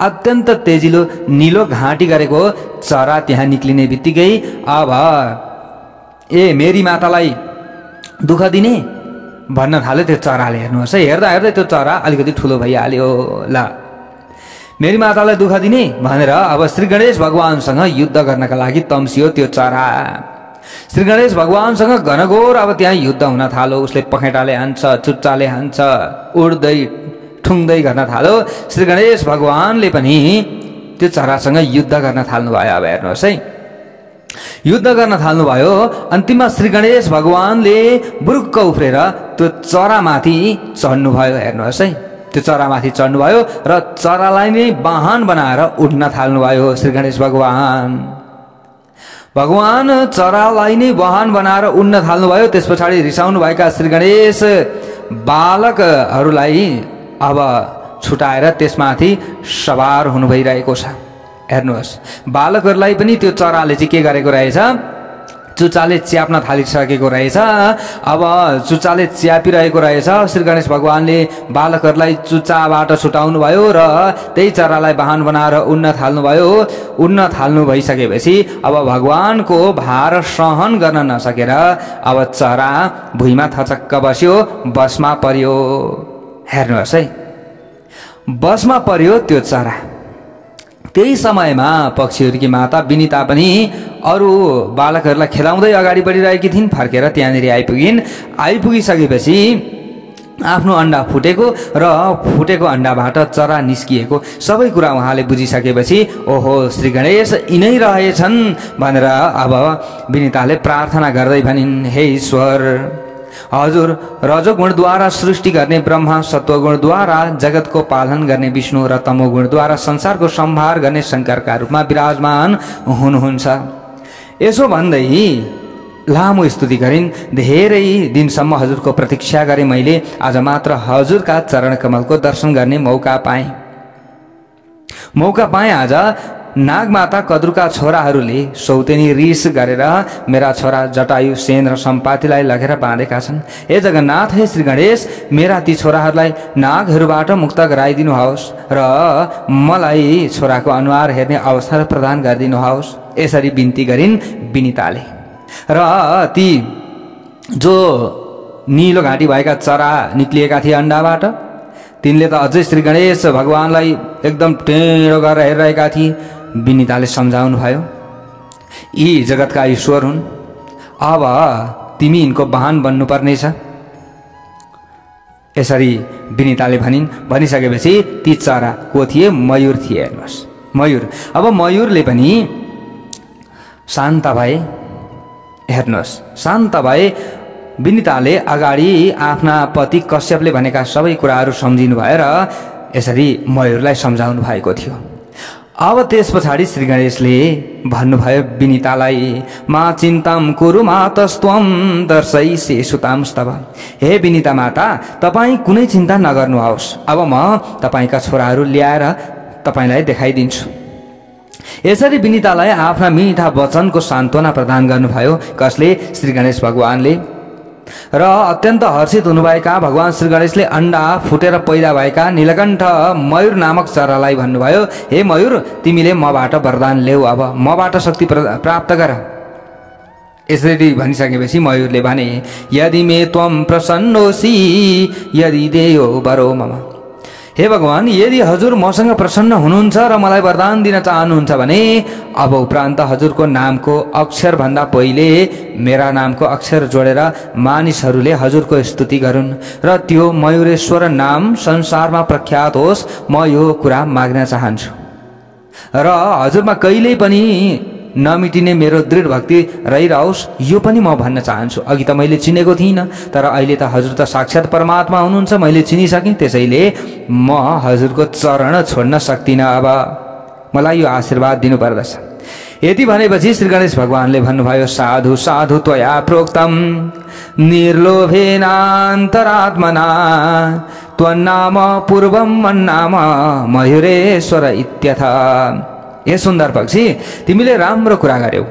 अत्यन्त तेजिलो निलो घाँटी गरेको चरा त्यहाँ निक्लिने बित्तिकै अब ए मेरी मातालाई दुःख दिने भन्न थाल्यो त्यो चराले। हेर्नुहोस् है, हेर्दा त्यो चरा अलिकति ठुलो भइहाल्यो। ल मेरी मातालाई दुःख दिने भनेर अब श्री गणेश भगवानसँग युद्ध गर्नका लागि तम्सियो त्यो चरा। श्री गणेश भगवानसँग घनघोर अब त्यहाँ युद्ध हुन थाल्यो। उसले पखेटाले हान्छ, चुच्चाले हान्छ, उड्दै ठुङ्दै गर्न थाल्यो। श्री गणेश भगवानले पनि त्यो चरासँग युद्ध गर्न थाल्नुभयो। अब हेर्नुहोस् है, युद्ध गर्न थाल्नुभयो। अन्तिममा श्री गणेश भगवानले बुरुक्क उफ्रेर त्यो चरामाथि चढ्नुभयो। हेर्नुहोस् है, त्यो चरामाथि चढ्नुभयो र चरालाई नै वाहन बनाएर उड्न थाल्नुभयो श्री गणेश भगवान। भगवान चरालाई नै वाहन बनाएर उड्न थाल्नुभयो। त्यस पछाडि रिसाउनु भएका श्री गणेश बालकहरूलाई अब छुटाएर त्यसमाथि सवार हुनु भइरहेको छ। हेर्नुहोस्, बालकहरूलाई पनि त्यो चराले चाहिँ के गरेको रहेछ, चुच्चाले च्याप्न थालिसकेको रहेछ। अब चुच्चाले च्यापिरहेको रहेछ। श्री गणेश भगवानले बालकहरूलाई चुच्चाबाट छुटाउनु भयो र त्यही चरालाई वाहन बनाएर उड्न थाल्नुभयो। उड्न थाल्नु भइसकेपछि अब भगवानको भार सहन गर्न नसकेर अब चरा भुइँमा थचक्क बस्यो, बसमा पर्यो। हेर्नुहोस् है, बसमा पर्यो त्यो चरा। त्यही समयमा पक्षीहरूकी माता बिनिता पनि अरू बालकहरूलाई खेलाउँदै अगाडि बढिरहेकी थिइन्। फर्केर त्यहाँनिर आइपुगिन्। आइपुगिसकेपछि आफ्नो अन्डा फुटेको र फुटेको अन्डाबाट चरा निस्किएको सबै कुरा उहाँले बुझिसकेपछि ओहो श्री गणेश यिनै रहेछन् भनेर अब बिनिताले प्रार्थना गर्दै भनिन्, हे ईश्वर, हजुर रजोगुणद्वारा सृष्टि गर्ने ब्रह्मा, सत्वगुणद्वारा जगतको पालन गर्ने विष्णु र तमोगुणद्वारा संसारको सम्भार गर्ने शङ्करका रूपमा विराजमान हुनुहुन्छ। यसो भन्दै लामो स्तुति गरिन्। धेरै दिनसम्म हजुरको प्रतीक्षा गरेँ मैले। आज मात्र हजुरका चरण कमलको दर्शन गर्ने मौका पाएँ। आज नागमाता कद्रुका छोराहरूले सौतेनी रिस गरेर मेरा छोरा जटायु, सेन र सम्पातीलाई लगेर बाँधेका छन्। हे जगन्नाथ, हे श्री गणेश, मेरा ती छोराहरूलाई नागहरूबाट मुक्त गराइदिनुहोस् र मलाई छोराको अनुहार हेर्ने अवसर प्रदान गरिदिनुहोस्। यसरी बिन्ती गरिन् बिनिताले। र ती जो निलो घाँटी भएका चरा निक्लिएका थिए अन्डाबाट, तिनले त अझै श्री गणेश भगवानलाई एकदम टेढो गरेर हेरिरहेका थिए। बिनिताले सम्झाउनु भयो, यी जगतका ईश्वर हुन्, अब तिमी यिनको वाहन बन्नुपर्नेछ। यसरी बिनिताले भनिन्। भनिसकेपछि ती चरा को थिए? मयूर थिए। हेर्नुहोस्, मयूर। अब मयूरले पनि शान्त भए। हेर्नुहोस्, शान्त भए। बिनिताले अगाडि आफ्ना पति कश्यपले भनेका सबै कुराहरू सम्झिनु भएर यसरी मयूरलाई सम्झाउनु भएको थियो। अब त्यस पछाडि श्री गणेशले भन्नुभयो बिनितालाई, मा चिन्ताम कुरु मातस्त्वम दर्शयिष्ये सुतांस्तव। हे बिनिता माता, तपाईँ कुनै चिन्ता नगर्नुहोस्। अब म तपाईँका छोराहरू ल्याएर तपाईँलाई देखाइदिन्छु। यसरी बिनितालाई आफ्ना मिठा वचनको सान्त्वना प्रदान गर्नुभयो। कसले? श्री गणेश भगवानले। र अत्यन्त हर्षित हुनुभएका भगवान श्री गणेशले अन्डा फुटेर पैदा भएका नीलकण्ठ मयूर नामक चरालाई भन्नुभयो, हे मयूर, तिमीले मबाट वरदान ल्याऊ, अब मबाट शक्ति प्राप्त गर। यसरी भनिसकेपछि मयूरले भने, यदि मे त्वम प्रसन्नोसी यदि देयो वरो मम। हे भगवान, यदि हजुर मसँग प्रसन्न हुनुहुन्छ र मलाई वरदान दिन चाहनुहुन्छ भने अब उपरान्त हजुरको नामको अक्षर भन्दा पहिले मेरा नामको अक्षर जोडेर मानिसहरूले हजुरको स्तुति गरून् र त्यो मयूरेश्वर नाम संसारमा प्रख्यात होस्। म यो कुरा माग्न चाहन्छु र हजुरमा कहिल्यै पनि नमिटिने मेरो दृढ भक्ति रहिरहोस्, यो पनि म भन्न चाहन्छु। अघि त मैले चिनेको थिइनँ, तर अहिले त हजुर त साक्षात् परमात्मा हुनुहुन्छ, मैले चिनिसकेँ। त्यसैले म हजुरको चरण छोड्न सक्दिनँ। अब मलाई यो आशीर्वाद दिनुपर्दछ। यति भनेपछि श्री गणेश भगवानले भन्नुभयो, साधु साधु त्वया प्रोक्तम निर्लोभेनान्तरात्मना त्वन्नाम पूर्वम मन्नाम मयूरेश्वर इत्यथा। हे सुन्दर पक्षी, तिमीले राम्रो कुरा गर्यौ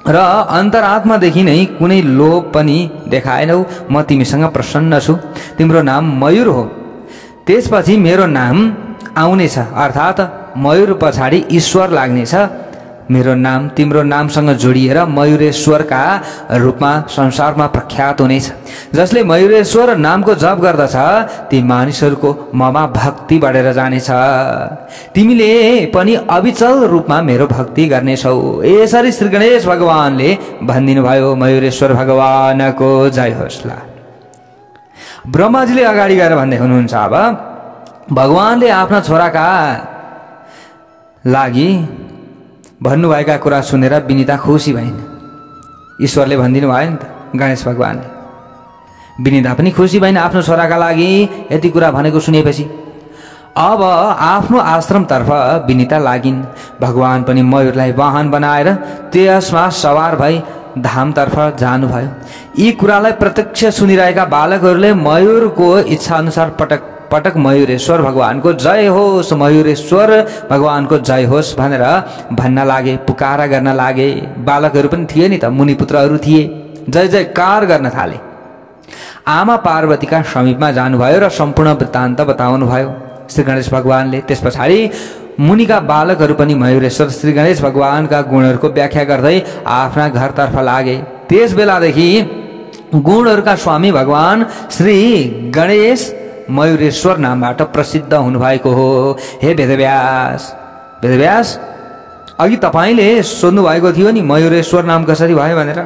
र अन्तरात्मादेखि नै कुनै लोभ पनि देखाएनौ। म तिमीसँग प्रसन्न छु। तिम्रो नाम मयूर हो। त्यसपछि मेरो नाम आउनेछ, अर्थात् मयूर पछाडि ईश्वर लाग्नेछ। मेरो नाम तिम्रो नामसँग जोडिएर मयूरेश्वरका रूपमा संसारमा प्रख्यात हुनेछ। जसले मयूरेश्वर नामको जप गर्दछ ती मानिसहरूको ममा भक्ति बढेर जानेछ। तिमीले पनि अविचल रूपमा मेरो भक्ति गर्नेछौ। यसरी श्री गणेश भगवानले भनिदिनु भयो। मयूरेश्वर भगवानको जय होस्। ब्रह्माजीले अगाडि गएर भन्दै हुनुहुन्छ, अब भगवानले आफ्ना छोराका लागि भन्नुभएका कुरा सुनेर विनिता खुसी भइन्। ईश्वरले भनिदिनु भयो नि त, गणेश भगवानले। विनिता पनि खुसी भइन् आफ्नो छोराका लागि यति कुरा भनेको सुनेपछि। अब आफ्नो आश्रमतर्फ विनिता लागिन्। भगवान पनि मयूरलाई वाहन बनाएर त्यसमा सवार भई धामतर्फ जानुभयो। यी कुरालाई प्रत्यक्ष सुनिरहेका बालकहरूले मयूरको इच्छा अनुसार पटक पटक मयूरेश्वर भगवानको जय होस्, मयूरेश्वर भगवानको जय होस् भनेर भन्न लागे, पुकारा गर्न लागे। बालकहरू पनि थिए नि त, मुनिपुत्रहरू थिए, जय जयकार गर्न थाले। आमा पार्वतीका समीपमा जानुभयो र सम्पूर्ण वृत्तान्त बताउनु भयो श्री गणेश भगवानले। त्यस पछाडि मुनिका बालकहरू पनि मयूरेश्वर श्री गणेश भगवानका गुणहरूको व्याख्या गर्दै आफ्ना घरतर्फ लागे। त्यस बेलादेखि गुणहरूका स्वामी भगवान श्री गणेश मयूरेश्वर नामबाट प्रसिद्ध हुनुभएको हो। हे वेदव्यास, वेदव्यास अघि तपाईले सोध्नु भएको थियो नि मयूरेश्वर नाम कसरी भयो भनेर।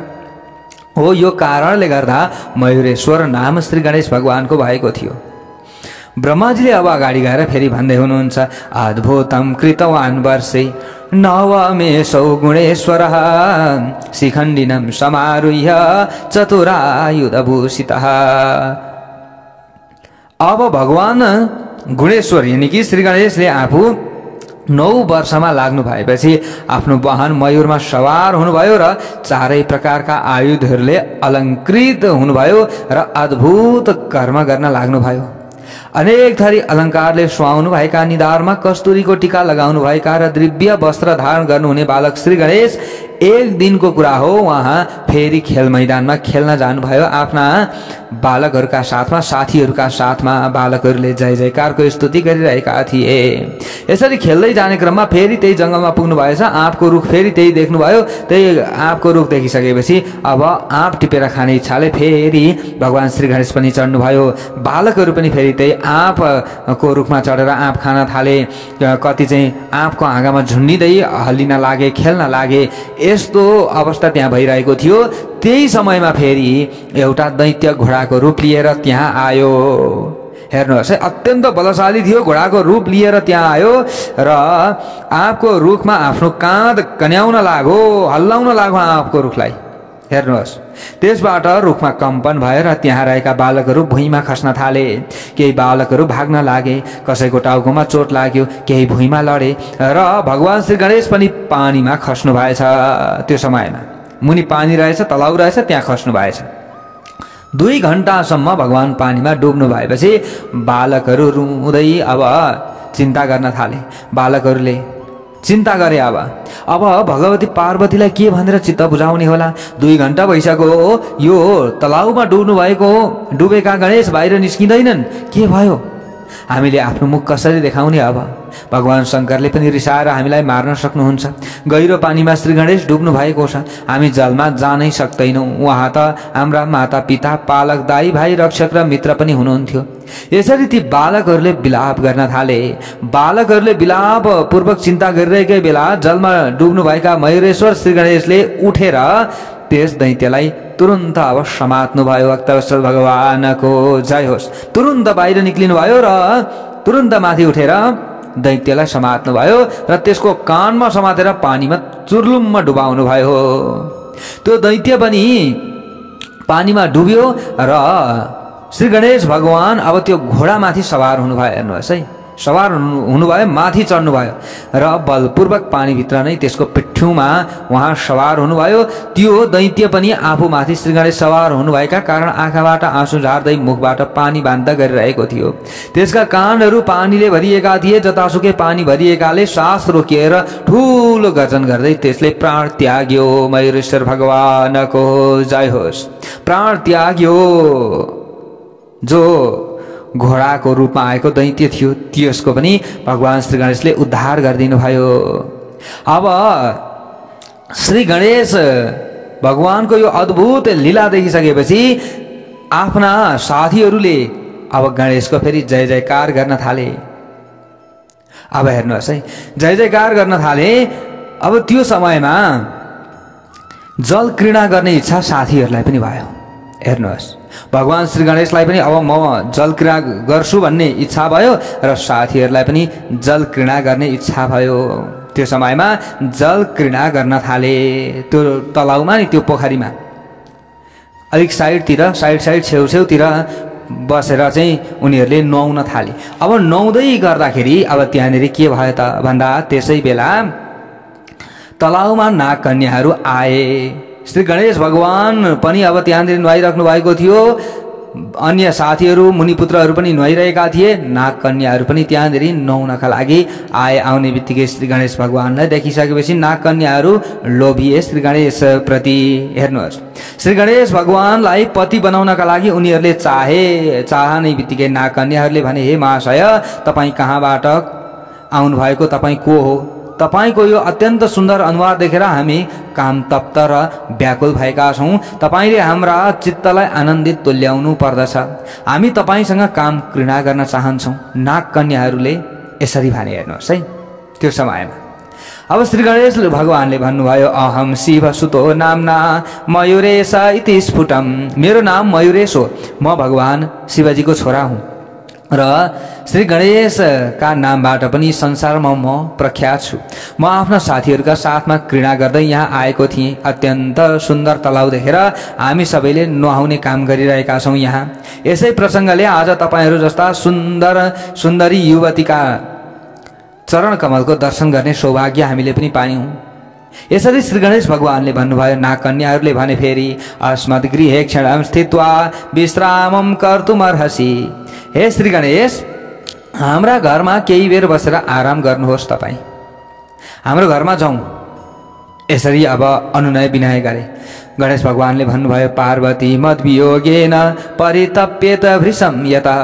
हो, यो कारणले गर्दा मयूरेश्वर नाम श्री गणेश भगवानको भएको थियो। ब्रह्माजीले अब अगाडि गएर फेरि भन्दै हुनुहुन्छ, अद्भुतम कृतवान् वर्षे नवमेशौ गुणेश्वरः शिखण्डिनं समारुह्य चतुरायुधभूषितः। अब भगवान गुणेश्वर यानी कि श्री गणेशले आफू 9 वर्षमा लाग्नु भएपछि आफ्नो वाहन मयूरमा सवार हुनुभयो र चारै प्रकारका आयुधहरूले अलङ्कृत हुनुभयो र अद्भुत कर्म गर्न लाग्नुभयो। अनेक थरी अलङ्कारले सुहाउनु भएका, निधारमा कस्तुरीको टीका लगाउनु भएका र दिव्य वस्त्र धारण गर्नुहुने बालक श्री गणेश एक दिनको कुरा हो, उहाँ फेरि खेल मैदानमा खेल्न जानुभयो आफ्ना बालकहरूका साथमा, साथीहरूका साथमा। बालकहरूले जय जयकारको स्तुति गरिरहेका थिए। यसरी खेल्दै जाने क्रममा फेरि त्यही जङ्गलमा पुग्नु भएछ। आँपको रुख फेरि त्यही देख्नुभयो। त्यही आँपको रुख देखिसकेपछि अब आँप टिपेर खाने इच्छाले फेरि भगवान श्री गणेश पनि चढ्नुभयो। बालकहरू पनि फेरि त्यही आँपको रुखमा चढेर आँप खान थाले। कति चाहिँ आँपको हाँगामा झुन्डिँदै हल्लिन लागे, खेल्न लागे। यस्तो अवस्था त्यहाँ भइरहेको थियो। त्यही समयमा फेरि एउटा दैत्य घोडाको रूप लिएर त्यहाँ आयो। हेर्नुहोस् है, अत्यन्त बलशाली थियो। घोडाको रूप लिएर त्यहाँ आयो र आँपको रुखमा आफ्नो काँध कन्याउन लाग्यो, हल्लाउन लाग्यो आँपको रुखलाई। हेर्नुहोस्, त्यसबाट रुखमा कम्पन भएर त्यहाँ रहेका बालकहरू भुइँमा खस्न थाले। केही बालकहरू भाग्न लागे, कसैको टाउकोमा चोट लाग्यो, केही भुइँमा लडे र भगवान श्री गणेश पनि पानीमा खस्नु भएछ। त्यो समयमा मुनि पानी रहेछ, तलाउ रहेछ, त्यहाँ खस्नु भएछ। 2 घण्टासम्म भगवान पानीमा डुब्नु भएपछि बालकहरू रुँदै अब चिन्ता गर्न थाले। बालकहरूले चिन्ता गरे। अब भगवती पार्वतीलाई के भनेर चित्त बुझाउने होला। 2 घण्टा भइसक्यो, यो तलाउमा डुब्नु भएको हो, डुबेका गणेश बाहिर निस्किँदैनन्, के भयो, हामीले आफ्नो मुख कसरी देखाउने। अब भगवान शङ्करले पनि रिसाएर हामीलाई मार्न सक्नुहुन्छ। गहिरो पानीमा श्री गणेश डुब्नु भएको छ, हामी जलमा जानै सक्दैनौँ। उहाँ त हाम्रा माता पिता, पालक, दाई भाइ, रक्षक र मित्र पनि हुनुहुन्थ्यो। यसरी ती बालकहरूले विलाप गर्न थाले। बालकहरूले विलाप पूर्वक चिन्ता गरिरहेकै बेला जलमा डुब्नु भएका मयूरेश्वर श्री गणेशले उठेर त्यस दैत्यलाई तुरुन्त अब समात्नु भयो। भक्तवत्सल भगवानको जय होस्। तुरुन्त बाहिर निक्लिनु भयो र तुरुन्त माथि उठेर दैत्यलाई समात्नु भयो र त्यसको कानमा समातेर पानीमा चुर्लुममा डुबाउनु भयो। त्यो दैत्य पनि पानीमा डुब्यो र श्री गणेश भगवान अब त्यो घोडामाथि सवार हुनुभयो। हेर्नुहोस् है, सवार हुनुभयो, माथि चढ्नुभयो र बलपूर्वक पानीभित्र नै त्यसको पिठ्युमा उहाँ सवार हुनुभयो। त्यो दैत्य पनि आफूमाथि श्री गणेश सवार हुनुभएका कारण आँखाबाट आँसु झार्दै मुखबाट पानी बान्दा गरिरहेको थियो। त्यसका कानहरू पानीले भरिएका थिए। जतासुकै पानी भरिएकाले सास रोकिएर ठुलो गर्जन गर्दै त्यसले प्राण त्याग्यो। मयूरेश्वर भगवानको जय होस्। प्राण त्याग्यो। जो घोडाको रूपमा आएको दैत्य थियो त्यसको पनि भगवान श्री गणेशले उद्धार गरिदिनु भयो। अब श्री गणेश भगवानको यो अद्भुत लीला देखिसकेपछि आफ्ना साथीहरूले अब गणेशको फेरि जय जयकार गर्न थाले। अब हेर्नुहोस् है, जय जयकार गर्न थाले। अब त्यो समयमा जल क्रीडा गर्ने इच्छा साथीहरूलाई पनि भयो। हेर्नुहोस्, भगवान श्री गणेशलाई पनि अब म जल क्रीडा गर्छु भन्ने इच्छा भयो र साथीहरूलाई पनि जल क्रीडा गर्ने इच्छा भयो। त्यो समयमा जल क्रीडा गर्न थाले। त्यो तलाउमा नि, त्यो पोखरीमा अलिक साइड छेउछेउतिर बसेर चाहिँ उनीहरूले नुहाउन थाले। अब नुहाउँदै गर्दाखेरि अब त्यहाँनिर के भयो त भन्दा त्यसै बेला तलाउमा नागकन्याहरू आए। श्री गणेश भगवान पनि अब त्यहाँनिर नुहाइराख्नु भएको थियो। अन्य साथीहरू मुनिपुत्रहरू पनि नुहाइरहेका थिए। नागकन्याहरू पनि त्यहाँनिर नुहाउनका लागि आए। आउने बित्तिकै श्री गणेश भगवानलाई देखिसकेपछि नागकन्याहरू लोभिए श्री गणेश प्रति। हेर्नुहोस्, श्री गणेश भगवानलाई पति बनाउनका लागि उनीहरूले चाहने बित्तिकै नागकन्याहरूले भने, हे महाशय, तपाईँ कहाँबाट आउनु भएको, तपाईँ को हो? तपाईको यो अत्यन्त सुन्दर अनुहार देखेर हामी काम तप्त र व्याकुल भएका छौं। तपाईले हाम्रा चित्तलाई आनन्दित तुल्याउनु पर्दछ। हामी तपाईसँग काम क्रीडा गर्न चाहन्छौं। नागकन्याहरूले यसरी भने। हेर्नुहोस् है, त्यो समयमा अब श्री गणेश भगवानले भन्नुभयो, अहम शिव सुतो नामना मयूरेश इति स्फुटम। मेरो नाम मयूरेश हो। म भगवान शिवजीको छोरा हुँ र श्री गणेशका नामबाट पनि संसारमा म प्रख्यात छु। म आफ्ना साथीहरूका साथमा क्रीडा गर्दै यहाँ आएको थिएँ। अत्यन्त सुन्दर तलाउ देखेर हामी सबैले नुहाउने काम गरिरहेका छौँ यहाँ। यसै प्रसङ्गले आज तपाईहरू जस्ता सुन्दरी युवतीका चरण कमलको दर्शन गर्ने सौभाग्य हामीले पनि पायौँ। यसरी श्री गणेश भगवानले भन्नुभयो। नागकन्याहरूले भने फेरि, अस्मद् गृहे क्षणं स्थित्वा विश्रामं कर्तुमर्हसि। हे श्री गणेश, हाम्रा घरमा केही बेर बसेर आराम गर्नुहोस्। तपाईँ हाम्रो घरमा जाउँ। यसरी अब अनुनय विनय गरे। गणेश भगवानले भन्नुभयो, पार्वती मद्वियोगेन परितप्येत भृशं यता।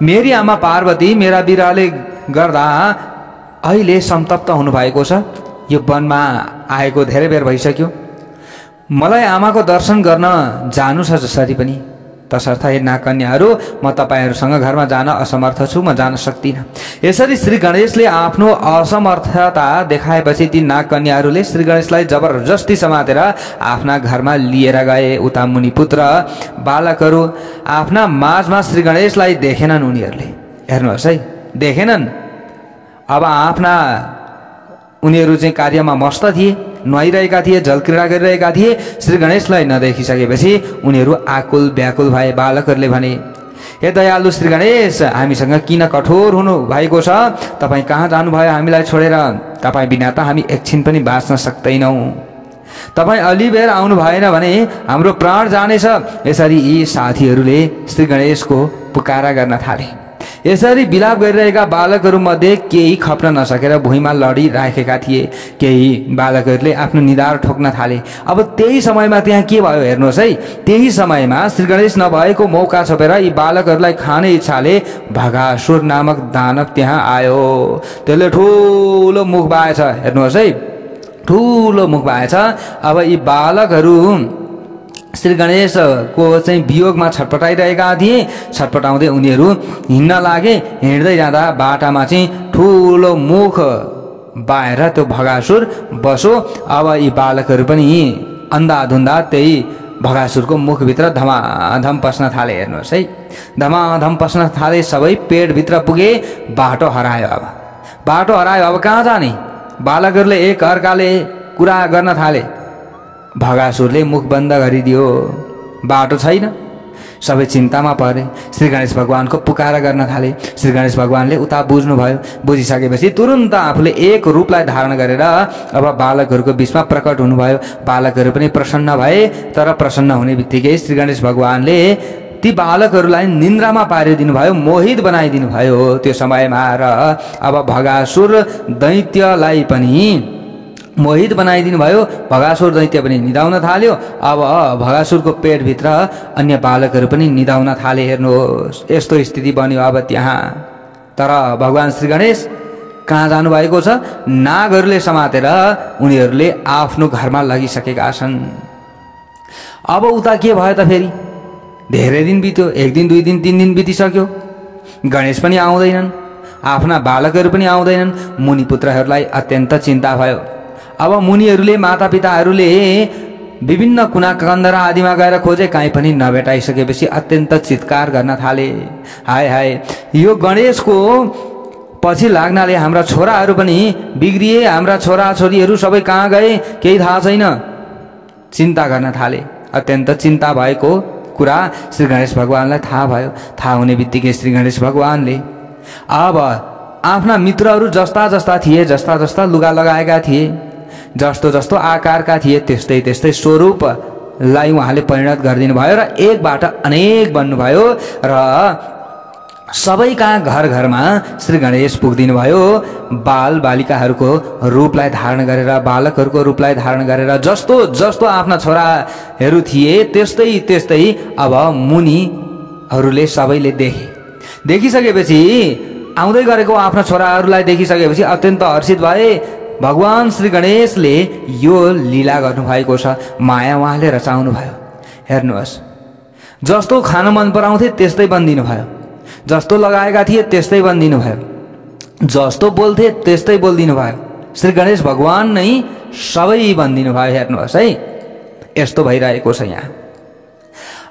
मेरी आमा पार्वती मेरा बिरहले गर्दा अहिले संतप्त हुनुभएको छ। यो वनमा आएको धेरै बेर भइसक्यो। मलाई आमाको दर्शन गर्न जानु छ जसरी पनि। तसर्थ हे नागकन्याहरू, म तपाईहरूसँग घरमा जान असमर्थ छु। म जान सक्दिनँ। यसरी श्री गणेशले आफ्नो असमर्थता देखाएपछि ती नागकन्याहरूले श्री गणेशलाई जबरजस्ती समातेर आफ्ना घरमा लिएर गए। उता मुनिपुत्र बालकहरू आफ्ना माझमा श्री गणेशलाई देखेनन्। उनीहरूले हेर्नुहोस् है, देखेनन्। अब आफ्ना उनीहरू चाहिँ कार्यमा मस्त थिए, नुहाइरहेका थिए, जलक्रीडा गरिरहेका थिए। श्री गणेशलाई नदेखिसकेपछि उनीहरू आकुल व्याकुल भए। बालकहरूले भने, हे दयालु श्री गणेश, हामीसँग किन कठोर हुनु भएको छ? तपाईँ कहाँ जानुभयो हामीलाई छोडेर? तपाईँ बिना त हामी एकछिन पनि बाँच्न सक्दैनौँ। तपाईँ अलि बेर आउनु भएन भने हाम्रो प्राण जानेछ। यसरी यी साथीहरूले श्री गणेशको पुकारा गर्न थाले। यसरी बिलाप गरिरहेका बालकहरू मध्ये केही खप्न नसकेर भुइँमा लडिराखेका थिए। केही बालकहरूले आफ्नो निधार ठोक्न थाले। अब त्यही समयमा त्यहाँ के भयो हेर्नुहोस् है। त्यही समयमा श्री गणेश नभएको मौका छोपेर यी बालकहरूलाई खाने इच्छाले भगासुर नामक दानव त्यहाँ आयो। त्यसले ठुलो मुख बाएछ। हेर्नुहोस् है, ठुलो मुख बाएछ। अब यी बालकहरू श्री गणेशको चाहिँ वियोगमा छटपटाइरहेका थिए। छटपटाउँदै उनीहरू हिँड्न लागे। हिँड्दै जाँदा बाटामा चाहिँ ठुलो मुख बाएर त्यो भगासुर बसो। अब यी बालकहरू पनि अन्धाधुन्दा त्यही भगासुरको मुखभित्र धमाधम पस्न थाले। हेर्नुहोस् है, धमाधम पस्न थाले। सबै पेटभित्र पुगे। बाटो हरायो। अब बाटो हरायो। अब कहाँ जाने? बालकहरूले एक अर्काले कुरा गर्न थाले। भगासुरले मुख बन्द गरिदियो। बाटो छैन। सबै चिन्तामा परे। श्री गणेश भगवानको पुकारा गर्न थाले। श्री गणेश भगवानले उता बुझ्नुभयो। बुझिसकेपछि तुरुन्त आफूले एक रूपलाई धारण गरेर अब बालकहरूको बिचमा प्रकट हुनुभयो। बालकहरू पनि प्रसन्न भए। तर प्रसन्न हुने बित्तिकै श्री गणेश भगवानले ती बालकहरूलाई निन्द्रामा पारिदिनु भयो, मोहित बनाइदिनु भयो त्यो समयमा। र अब भगासुर दैत्यलाई पनि मोहित बनाइदिनु भयो। भगासुर दैत्य पनि निदाउन थाल्यो। अब भगासुरको पेटभित्र अन्य बालकहरू पनि निदाउन थाले। हेर्नुहोस्, यस्तो स्थिति बन्यो अब त्यहाँ। तर भगवान श्री गणेश कहाँ जानुभएको छ? नागहरूले समातेर उनीहरूले आफ्नो घरमा लगिसकेका छन्। अब उता के भयो त? फेरि धेरै दिन बित्यो, 1 दिन 2 दिन 3 दिन बितिसक्यो। गणेश पनि आउँदैनन्, आफ्ना बालकहरू पनि आउँदैनन्। मुनिपुत्रहरूलाई अत्यन्त चिन्ता भयो। अब मुनिहरूले, मातापिताहरूले विभिन्न कुना कन्दरा आदिमा गएर खोजे, कहीँ पनि नभेटाइसकेपछि अत्यन्त चित्कार गर्न थाले। हाय हाय, यो गणेशको पछि लाग्नाले हाम्रा छोराहरू पनि बिग्रिए, हाम्रा छोराछोरीहरू सबै कहाँ गए केही थाहा छैन। चिन्ता गर्न थाले। अत्यन्त चिन्ता भएको कुरा श्री गणेश भगवानलाई थाहा भयो। थाहा हुने बित्तिकै श्री गणेश भगवानले अब आफ्ना मित्रहरू जस्ता जस्ता थिए, जस्ता जस्ता लुगा लगाएका थिए, जस्तो जस्तो आकारका थिए, त्यस्तै त्यस्तै स्वरूपलाई उहाँले परिणत गरिदिनु भयो र एकबाट अनेक बन्नुभयो र सबैका घर घरमा श्री गणेश पुगिदिनु भयो। बाल बालिकाहरूको रूपलाई धारण गरेर, बालकहरूको रूपलाई धारण गरेर जस्तो जस्तो आफ्ना छोराहरू थिए त्यस्तै त्यस्तै अब मुनिहरूले सबैले देखिसकेपछि, आउँदै गरेको आफ्ना छोराहरूलाई देखिसकेपछि अत्यन्त हर्षित भए। भगवान श्री गणेशले यो लीला गर्नुभएको छ, माया उहाँले रचाउनु भयो। हेर्नुहोस्, जस्तो खान मन पराउँथे त्यस्तै बनिदिनु भयो, जस्तो लगाएका थिए त्यस्तै बनिदिनु भयो, जस्तो बोल्थे त्यस्तै बोलिदिनु भयो। श्री गणेश भगवान नै सबै बनिदिनु भयो। हेर्नुहोस् है, यस्तो भइरहेको छ यहाँ।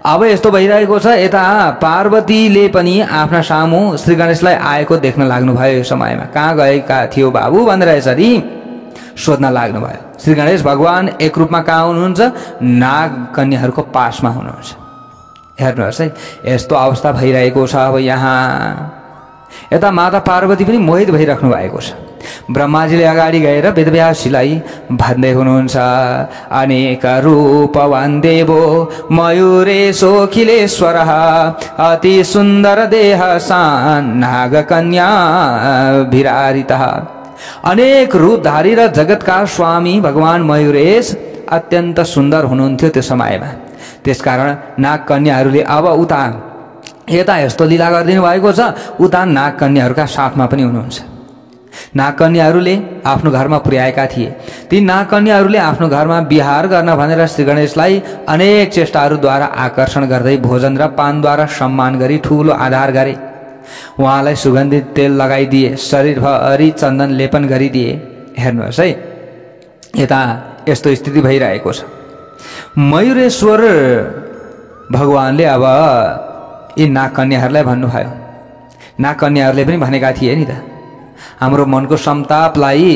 अब यस्तो भइरहेको छ, यता पार्वतीले पनि आफ्ना सामु श्री गणेशलाई आएको देख्न लाग्नुभयो। यो समयमा कहाँ गएका थियो बाबु भनेर यसरी सोध्न लाग्नुभयो। श्री गणेश भगवान एक रूपमा कहाँ हुनुहुन्छ? नाग कन्याहरूको पासमा हुनुहुन्छ। हेर्नुहोस् है, यस्तो अवस्था भइरहेको छ। अब यहाँ यता माता पार्वती पनि मोहित भइराख्नु भएको छ। ब्रह्माजीले अगाडि गएर वेदव्यासजीलाई भन्दै हुनुहुन्छ, अनेक रूपवान देवो मयूरेशो अखिलेश्वरः अति सुन्दर देह सान नाग कन्या विरारितः। अनेक रूपधारी र जगतका स्वामी भगवान मयूरेश अत्यन्त सुन्दर हुनुहुन्थ्यो त्यो समयमा। त्यसकारण नाग कन्याहरूले अब उता यता यस्तो लीला गरिदिनु भएको छ, उता नाग कन्याहरूका साथमा पनि हुनुहुन्छ। नागकन्याहरूले आफ्नो घरमा पुर्याएका थिए। ती नागकन्याहरूले आफ्नो घरमा विहार गर्न भनेर श्री गणेशलाई अनेक चेष्टाहरूद्वारा आकर्षण गर्दै भोजन र पानद्वारा सम्मान गरी ठुलो आधार गरे। उहाँलाई सुगन्धित तेल लगाइदिए, शरीरभरि चन्दन लेपन गरिदिए। हेर्नुहोस् है, यता यस्तो स्थिति भइरहेको छ। मयूरेश्वर भगवानले अब यी नागकन्याहरूलाई भन्नुभयो। नागकन्याहरूले पनि भनेका थिए नि त, हाम्रो मनको संतापलाई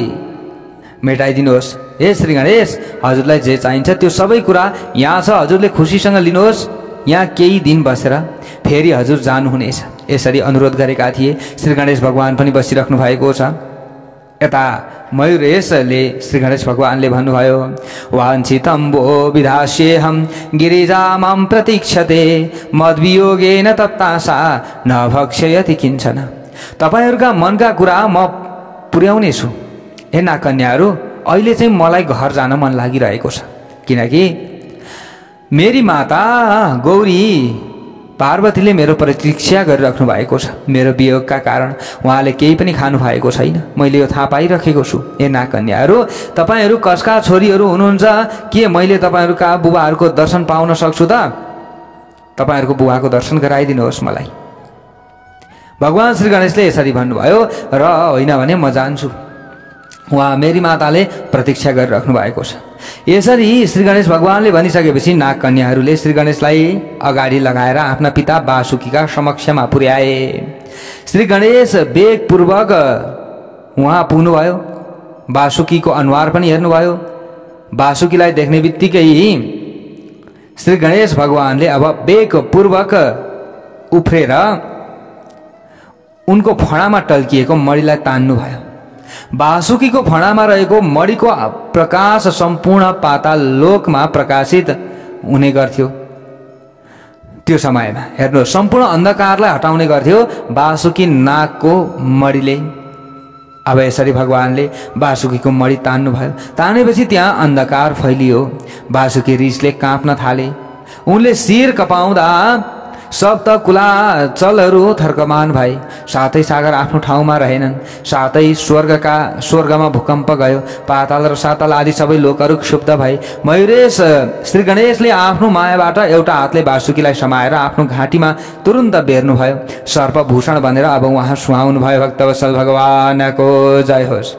मेटाइदिनुहोस्। हे श्री गणेश, हजुरलाई जे चाहिन्छ त्यो सबै कुरा यहाँ छ, हजुरले खुसीसँग लिनुहोस्। यहाँ केही दिन बसेर फेरि हजुर जानुहुनेछ, यसरी अनुरोध गरेका थिए। श्री गणेश भगवान पनि बसिराख्नु भएको छ। यता मयूरेशले श्री गणेश भगवानले भन्नुभयो, वाञ्छितम्बो विधास्येहं गिरिजामां प्रतीक्षते मद्वियोगेन तत्तासा न भक्ष्यति किञ्चन। तपाईहरुका मनका कुरा म पुर्याउने छु। हे नागकन्याहरू, अहिले चाहिँ मलाई घर जान मन लागिरहेको छ, किनकि मेरी माता गौरी पार्वतीले मेरो प्रतीक्षा गरिराख्नु भएको छ। मेरो वियोगका कारण उहाँले केही पनि खानु भएको छैन, मैले यो थाहा पाइराखेको छु। हे नागकन्याहरू, तपाईहरु कसका छोरीहरू हुनुहुन्छ? के मैले तपाईहरुका बुबाहरूको दर्शन पाउन सक्छु त? तपाईहरुको बुबाको दर्शन गराइदिनुहोस् मलाई। भगवान श्री गणेशले यसरी भन्नुभयो र होइन भने म जान्छु। उहाँ मेरी माताले प्रतीक्षा गरिराख्नु भएको छ। यसरी श्री गणेश भगवानले भनिसकेपछि नागकन्याहरूले श्री गणेशलाई अगाडि लगाएर आफ्ना पिता वासुकीका समक्षमा पुर्याए। श्री गणेश वेगपूर्वक उहाँ पुग्नुभयो। वासुकीको अनुहार पनि हेर्नुभयो। वासुकीलाई देख्ने बित्तिकै श्री गणेश भगवानले अब वेगपूर्वक उफ्रेर उनको फणामा टल्किएको मणिलाई तान्नुभयो। वासुकीको फणामा रहेको मणिको प्रकाश सम्पूर्ण पाताल लोकमा प्रकाशित हुने गर्थ्यो। त्यो समयमा हेर्नु, सम्पूर्ण अन्धकारलाई हटाउने गर्थ्यो वासुकी नागको मणिले। अब यसरी भगवानले वासुकीको मणि तान्नुभयो। तानेपछि त्यहाँ अन्धकार फैलियो। वासुकी रिसले काँप्न थाले। उनले शिर कपाउँदा सब त कुलाचलहरू थर्कमान भए, सातै सागर आफ्नो ठाउँमा रहेनन्, सातै स्वर्गमा भूकम्प गयो, पाताल र साताल आदि सबै लोकहरू क्षुब्ध भए। मयूरेश श्री गणेशले आफ्नो मायाबाट एउटा हातले वासुकीलाई समाएर आफ्नो घाँटीमा तुरुन्त बेर्नुभयो। सर्पभूषण भनेर अब उहाँ सुहाउनु भयो। भक्तवत्सल भगवानको जय होस्।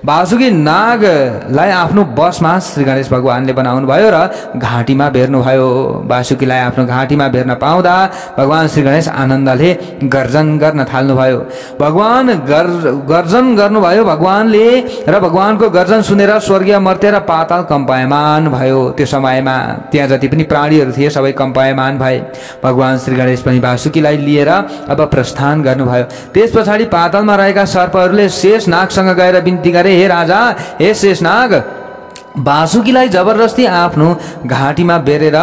वासुकी नागलाई आफ्नो बसमा श्री गणेश भगवानले बनाउनु भयो र घाँटीमा बेर्नुभयो। वासुकीलाई आफ्नो घाँटीमा बेर्न पाउँदा भगवान श्री गणेश आनन्दले गर्जन गर्न थाल्नुभयो। भगवान गर्जन गर्नुभयो। भगवानले र भगवानको गर्जन सुनेर स्वर्गीय मर्त्य र पाताल कम्पायमान भयो। त्यो समयमा त्यहाँ जति पनि प्राणीहरू थिए सबै कम्पायमान भए। भगवान श्री गणेश पनि वासुकीलाई लिएर अब प्रस्थान गर्नुभयो। त्यस पछाडि पातालमा रहेका सर्पहरूले शेषनागसँग गएर बिन्ती गरे, हे राजा, हे शेषनाग, वासुकीलाई जबरजस्ती आफ्नो घाँटीमा बेरेर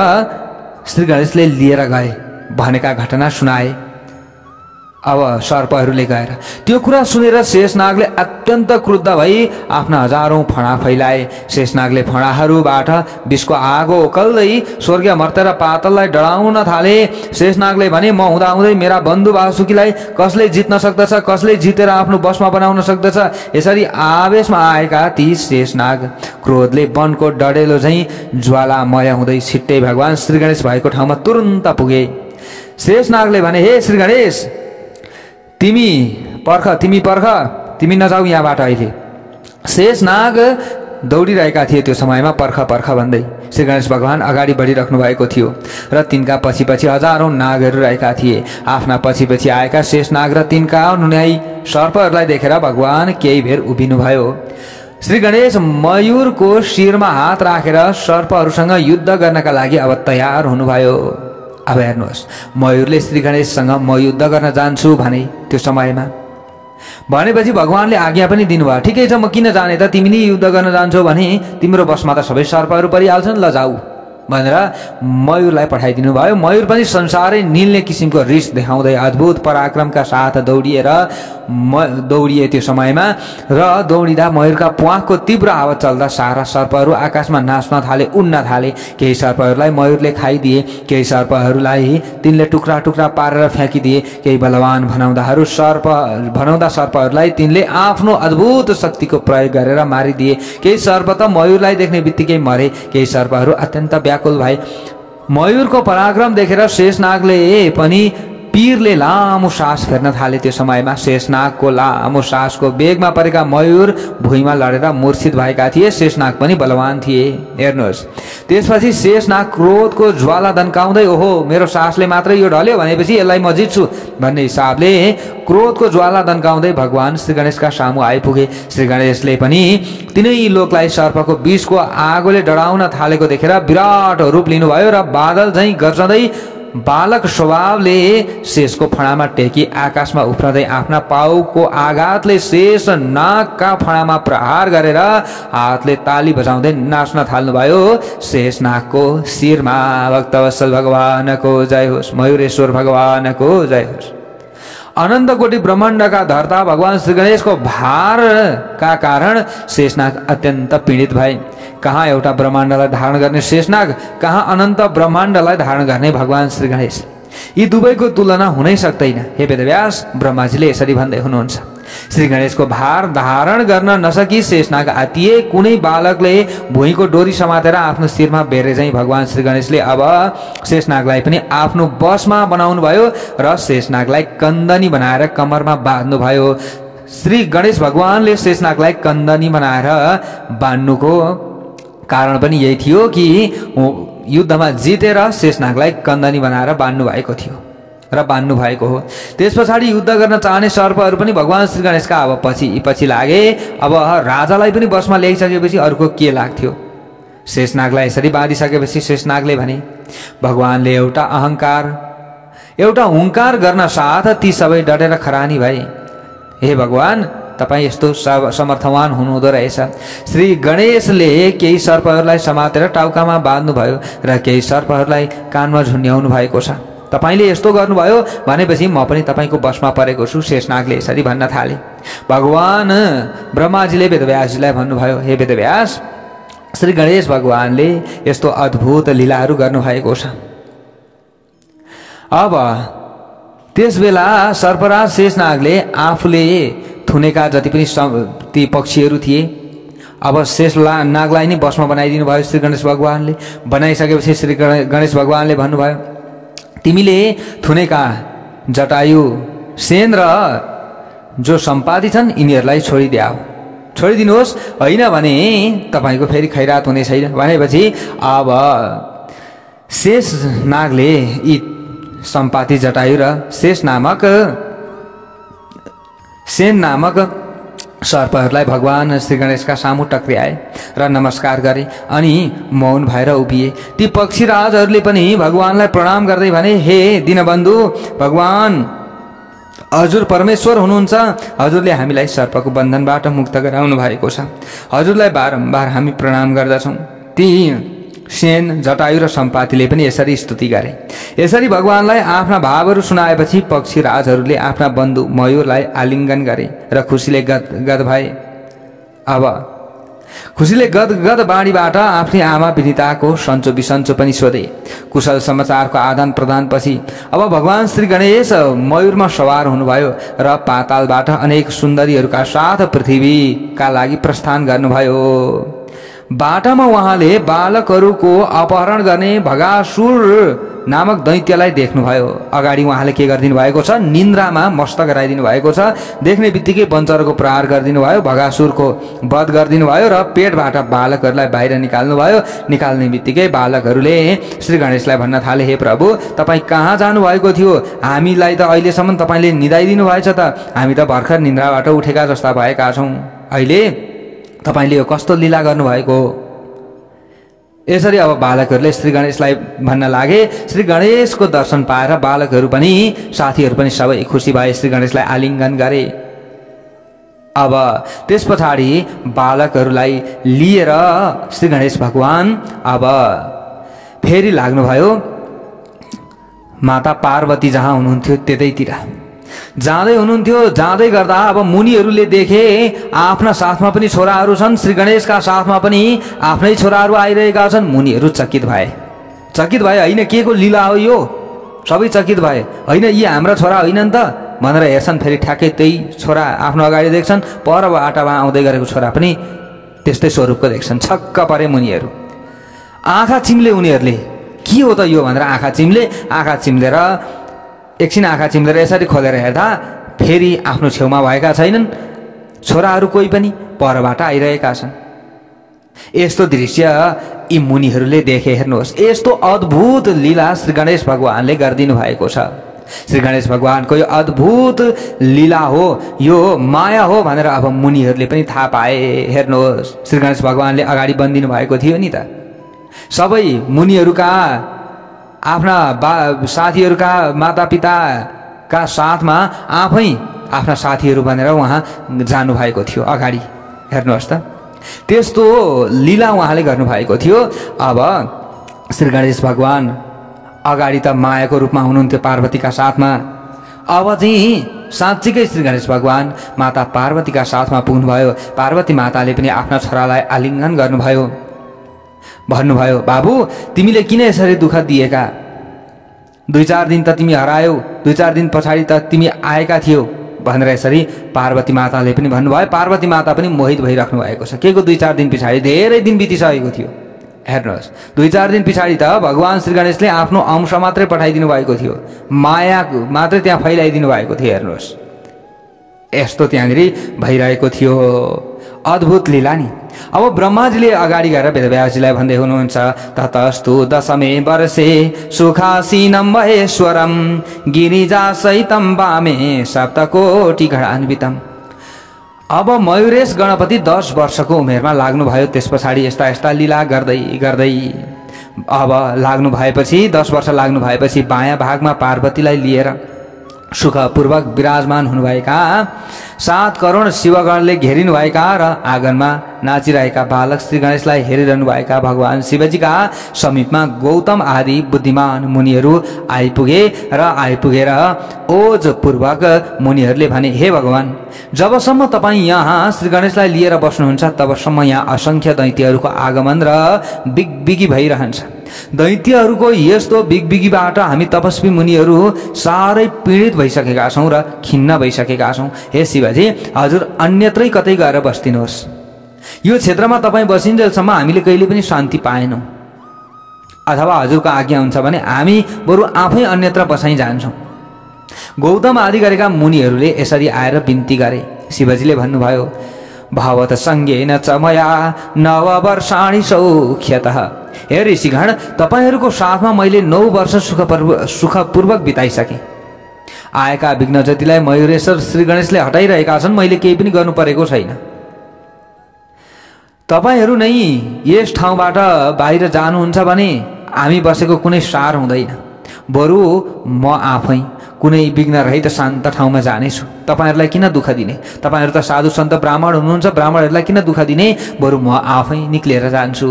श्री गणेशले लिएर गए भनेका घटना सुनाए। अब सर्पहरूले गएर त्यो कुरा सुनेर शेषनागले अत्यन्त क्रुद्ध भई आफ्ना हजारौं फणा फैलाए। शेषनागले फणाहरूबाट विषको आगो उकल्दै स्वर्गीय मर्त्य र पाताललाई डराउन थाले। शेषनागले भने, म हुँदाहुँदै मेरा बन्धु वासुकीलाई कसले जित्न सक्दछ, कसले जितेर आफ्नो बसमा बनाउन सक्दछ। यसरी आवेशमा आएका ती शेषनाग क्रोधले वनको डडेलो झैं ज्वालामय हुँदै छिट्टै भगवान श्री गणेश भएको ठाउँमा तुरुन्त पुगे। शेषनागले भने, हे श्री गणेश, तिमी पर्ख, तिमी नजाऊ यहाँबाट अहिले। शेषनाग दौडिरहेका थिए त्यो समयमा, पर्ख पर्ख भन्दै। श्री गणेश भगवान अगाडि बढिराख्नु भएको थियो र तिनका पछि पछि हजारौं नागहरू रहेका थिए। आफ्ना पछि पछि आएका शेषनाग र तिनका नुहाई सर्पहरूलाई देखेर भगवान केही बेर उभिनुभयो। श्री गणेश मयूरको शिरमा हात राखेर सर्पहरूसँग युद्ध गर्नका लागि अब तयार हुनुभयो। अब हेर्नुहोस्, मयूरले श्री गणेशसँग म युद्ध गर्न जान्छु भने त्यो समयमा भनेपछि भगवानले आज्ञा पनि दिनुभयो। ठिकै छ, म किन जाने त, तिमी नि युद्ध गर्न जान्छौ भने तिम्रो बसमा त सबै सर्पहरू परिहाल्छन्, ल जाऊ भनेर मयूरलाई पठाइदिनु भयो। मयूर पनि संसारै निल्ने किसिमको रिस देखाउँदै अद्भुत पराक्रमका साथ दौडिए त्यो समयमा। र दौडिँदा मयूरका प्वाखको तीव्र आवाज चल्दा सारा सर्पहरू आकाशमा नाच्न थाले, उड्न थाले। केही सर्पहरूलाई मयूरले खाइदिए, केही सर्पहरूलाई तिनले टुक्रा टुक्रा पारेर फ्याँकिदिए। केही बलवान भनाउँदा सर्पहरूलाई तिनले आफ्नो अद्भुत शक्तिको प्रयोग गरेर मारिदिए। केही सर्प त मयूरलाई देख्ने बित्तिकै मरे। केही सर्पहरू अत्यन्त व्याकुल भए। मयूरको पराक्रम देखेर शेषनागले पनि पीरले लामो सास फेर्न थाले। त्यो समयमा शेषनागको लामो सासको वेगमा परेका मयूर भुइँमा लडेर मूर्छित भएका थिए। शेषनाग पनि बलवान थिए। हेर्नुहोस्, त्यसपछि शेषनाग क्रोधको ज्वाला दन्काउँदै, ओहो मेरो सासले मात्रै यो ढल्यो भनेपछि यसलाई म जित्छु भन्ने हिसाबले क्रोधको ज्वाला दन्काउँदै भगवान श्री गणेशका सामु आइपुगे। श्री गणेशले पनि तिनै लोकलाई सर्पको विषको आगोले डराउन थालेको देखेर विराट रूप लिनुभयो र बादल झैं गर्जदै बालक स्वभावले शेषको फणामा टेकी आकाशमा उफ्रदै आफ्ना पाउको आघातले शेष नागका फणामा प्रहार गरेर हातले ताली बजाउँदै नाच्न थाल्नुभयो। शेषनागको शिरमा भक्तवत्सल भगवानको जय होस्। मयूरेश्वर भगवानको जय होस्। अनन्त कोटि ब्रह्माण्डका धर्ता भगवान श्री गणेशको भारका कारण शेषनाग अत्यन्त पीडित भए। कहाँ एउटा ब्रह्माण्डलाई धारण गर्ने शेषनाग, कहाँ अनन्त ब्रह्माण्डलाई धारण गर्ने भगवान श्री गणेश। यी दुवैको तुलना हुनै सक्दैन। हे वेदव्यास, ब्रह्माजीले यसरी भन्दै हुनुहुन्छ। श्री गणेशको भार धारण गर्न नसकी शेषनाग आतिए। कुनै बालकले भुइँको डोरी समातेर आफ्नो शिरमा बेरे झैं भगवान श्री गणेशले अब शेषनागलाई पनि आफ्नो बसमा बनाउनु भयो र शेषनागलाई कन्दनी बनाएर कमरमा बाँध्नु भयो। श्री गणेश भगवानले शेषनागलाई कन्दनी बनाएर बाँध्नुको कारण पनि यही थियो कि युद्धमा जितेर शेषनागलाई कन्दनी बनाएर बाँध्नु भएको थियो र बाँध्नु भएको हो। त्यस पछाडि युद्ध गर्न चाहने सर्पहरू पनि भगवान श्री गणेशका अब पछि लागे। अब राजालाई पनि बसमा ल्याइसकेपछि अरूको के लाग्थ्यो। शेषनागलाई यसरी बाँधिसकेपछि शेषनागले भने, भगवानले एउटा हुङ्कार गर्न साथ ती सबै डटेर खरानी भए। हे भगवान, तपाईँ यस्तो समर्थवान हुनुहुँदो रहेछ। श्री गणेशले केही सर्पहरूलाई समातेर टाउकामा बाँध्नुभयो र केही सर्पहरूलाई कानमा झुन्ड्याउनु भएको छ। तपाईले यस्तो गर्नुभयो भनेपछि म पनि तपाईको बसमा परेको छु। शेषनागले यसरी भन्न थाले। भगवान ब्रह्माजीले वेदव्यासजीलाई भन्नुभयो, हे वेदव्यास, श्री गणेश भगवानले यस्तो अद्भुत लीलाहरू गर्नुभएको छ। अब त्यसबेला सर्पराज शेषनागले आफूले थुनेका जति पनि ती पक्षीहरू थिए अब शेष नागलाई नै बसमा बनाइदिनु भयो श्री गणेश भगवानले। बनाइसकेपछि श्री गणेश भगवानले भन्नुभयो तिमीले थुनेका जटायु सेन र जो सम्पादी छन् यिनीहरूलाई छोडिदिनुहोस्, होइन भने तपाईँको फेरि खैरात हुने छैन भनेपछि अब शेष नागले यी सम्पादी जटायु र शेष नामक सेन नामक सर्पहरूलाई भगवान श्री गणेशका सामु टक्र्याए र नमस्कार गरे अनि मौन भएर उभिए। ती पक्षीराजहरूले पनि भगवानलाई प्रणाम गर्दै भने हे दीनबन्धु भगवान हजुर परमेश्वर हुनुहुन्छ, हजुरले हामीलाई सर्पको बन्धनबाट मुक्त गराउनु भएको छ, हजुरलाई बारम्बार हामी प्रणाम गर्दछौँ। ती सेन जटायु र सम्पातीले पनि यसरी स्तुति गरे। यसरी भगवानलाई आफ्ना भावहरू सुनाएपछि पक्षीराजहरूले आफ्ना बन्धु मयूरलाई आलिङ्गन गरे र खुसीले गद भए। अब खुसीले गद बाणीबाट आफ्नी आमा विदिताको सन्चो बिसन्चो पनि सोधे। कुशल समाचारको आदान प्रदान पछि अब भगवान श्री गणेश मयूरमा सवार हुनुभयो र पातालबाट अनेक सुन्दरीहरूका साथ पृथ्वीका लागि प्रस्थान गर्नुभयो। बाटामा उहाँले बालकहरूको अपहरण गर्ने भगासुर नामक दैत्यलाई देख्नुभयो। अगाडि उहाँले के गरिदिनु भएको छ, निन्द्रामा मस्त गराइदिनु भएको छ। देख्ने बित्तिकै वञ्चरको प्रहार गरिदिनु भयो, भगासुरको वध गरिदिनु भयो र पेटबाट बालकहरूलाई बाहिर निकाल्नु भयो। निकाल्ने बित्तिकै बालकहरूले श्री गणेशलाई भन्न थाले हे प्रभु तपाईँ कहाँ जानुभएको थियो, हामीलाई त अहिलेसम्म तपाईँले निदाइदिनु भएछ त, हामी त भर्खर निन्द्राबाट उठेका जस्ता भएका छौँ, अहिले तपाईले यो कस्तो लीला गर्नुभएको। यसरी अब बालकहरूले श्री गणेशलाई भन्न लागे। श्री गणेशको दर्शन पाएर बालकहरू पनि साथीहरू पनि सबै खुसी भए, श्री गणेशलाई आलिङ्गन गरे। अब त्यस पछाडि बालकहरूलाई लिएर श्री गणेश भगवान अब फेरि लाग्नुभयो माता पार्वती जहाँ हुनुहुन्थ्यो त्यतैतिर। जाँदै हुनुहुन्थ्यो, जाँदै गर्दा अब मुनिहरूले देखे आफ्ना साथमा पनि छोराहरू छन्, श्री गणेशका साथमा पनि आफ्नै छोराहरू आइरहेका छन्। मुनिहरू चकित भए होइन के को लीला हो यो, सबै चकित भए। होइन यी हाम्रा छोरा होइनन् त भनेर हेर्छन्, फेरि ठ्याक्कै त्यही छोरा आफ्नो अगाडि देख्छन्। पर बाटामा आउँदै गरेको छोरा पनि त्यस्तै स्वरूपको देख्छन्। छक्क परे मुनिहरू, आँखा चिम्ले उनीहरूले, के हो त यो भनेर आँखा चिम्लेर एकछिन आँखा चिम्लेर यसरी खोलेर हेर्दा फेरि आफ्नो छेउमा भएका छैनन् छोराहरू, कोही पनि परबाट आइरहेका छन्। यस्तो दृश्य यी मुनिहरूले देखे। हेर्नुहोस् यस्तो अद्भुत लीला श्री गणेश भगवानले गरिदिनु भएको छ। श्री गणेश भगवानको यो अद्भुत लीला हो, यो माया हो भनेर अब मुनिहरूले पनि थाहा पाए। हेर्नुहोस् श्री गणेश भगवानले अगाडि बन्दिनु भएको थियो नि त, सबै मुनिहरूका आफ्ना साथीहरूका मातापिताका साथमा आफै आफ्ना साथीहरू बनेर उहाँ जानुभएको थियो अगाडि। हेर्नुहोस् त त्यस्तो लीला उहाँले गर्नुभएको थियो। अब श्री गणेश भगवान अगाडि त मायाको रूपमा हुनुहुन्थ्यो पार्वतीका साथमा, अब चाहिँ साँच्चीकै श्री गणेश भगवान माता पार्वतीका साथमा पुग्नुभयो। पार्वती माताले पनि आफ्ना छोरालाई आलिङ्गन गर्नुभयो, भन्नुभयो बाबु तिमीले किन यसरी दुःख दिएका, 2-4 दिन त तिमी हरायौ, 2-4 दिन पछाडि त तिमी आएका थियौ भनेर यसरी पार्वती माताले पनि भन्नुभयो। पार्वती माता पनि मोहित भइराख्नु भएको छ। के को 2-4 दिन पछाडि, धेरै दिन बितिसकेको थियो। हेर्नुहोस् 2-4 दिन पछाडि त भगवान श्री गणेशले आफ्नो अंश मात्रै पठाइदिनु भएको थियो, माया मात्रै त्यहाँ फैलाइदिनु भएको थियो। हेर्नुहोस् यस्तो त्यहाँनिर भइरहेको थियो, अद्भुत लीला नि। अब ब्रह्माजीले अगाडि गएर वेदव्यासजीलाई भन्दै हुनुहुन्छ ततस्तु दशमे वर्षे सुखासीनं महेश्वरं गिरिजा सहितं वामे सप्तकोटि गणान्वितम्। अब मयूरेश गणपति 10 वर्षको उमेरमा लाग्नुभयो। त्यस पछाडि यस्ता यस्ता लीला गर्दै गर्दै अब लाग्नु भएपछि 10 वर्ष लाग्नु भएपछि बायाँ भागमा पार्वतीलाई लिएर सुखपूर्वक विराजमान हुनुभएका 7 करोड शिवगणले घेरिनुभएका र आँगनमा नाचिरहेका बालक श्री गणेशलाई हेरिरहनुभएका भगवान शिवजीका समीपमा गौतम आदि बुद्धिमान मुनिहरू आइपुगे र आइपुगेर ओजपूर्वक मुनिहरूले भने हे भगवान जबसम्म तपाईँ यहाँ श्री गणेशलाई लिएर बस्नुहुन्छ तबसम्म यहाँ असंख्य दैत्यहरूको आगमन र बिगबिगी भइरहन्छ। दैत्यहरूको यस्तो बिगबिगीबाट हामी तपस्वी मुनिहरू साह्रै पीडित भइसकेका छौँ र खिन्न भइसकेका छौँ। हे शिवजी, हजुर अन्यत्रै कतै गएर बस्दिनुहोस्। यो क्षेत्रमा तपाईँ बसिन्जेलसम्म हामीले कहिले पनि शान्ति पाएनौँ। अथवा हजुरको आज्ञा हुन्छ भने हामी बरु आफै अन्यत्र बसाइ जान्छौँ। गौतम आदि गरेका मुनिहरूले यसरी आएर बिन्ती गरे। शिवजीले भन्नुभयो, भवत सङ्गेन च मया 9 वर्षाणि सौख्यतः। हे ऋषिगण, तपाईँहरूको साथमा मैले 9 वर्ष सुखपूर्वक बिताइसकेँ। आएका विघ्न जतिलाई मयूरेश्वर श्री गणेशले हटाइरहेका छन्। मैले केही पनि गर्नु परेको छैन। तपाईहरू नै यस ठाउँबाट बाहिर जानुहुन्छ भने हामी बसेको कुनै सार हुँदैन। बरु म आफै कुनै विघ्न रहित शान्त ठाउँमा जानेछु। तपाईहरूलाई किन दुःख दिने? तपाईहरू त साधु सन्त ब्राह्मण हुनुहुन्छ, ब्राह्मणहरूलाई किन दुःख दिने? बरु म आफै निक्लेर जान्छु।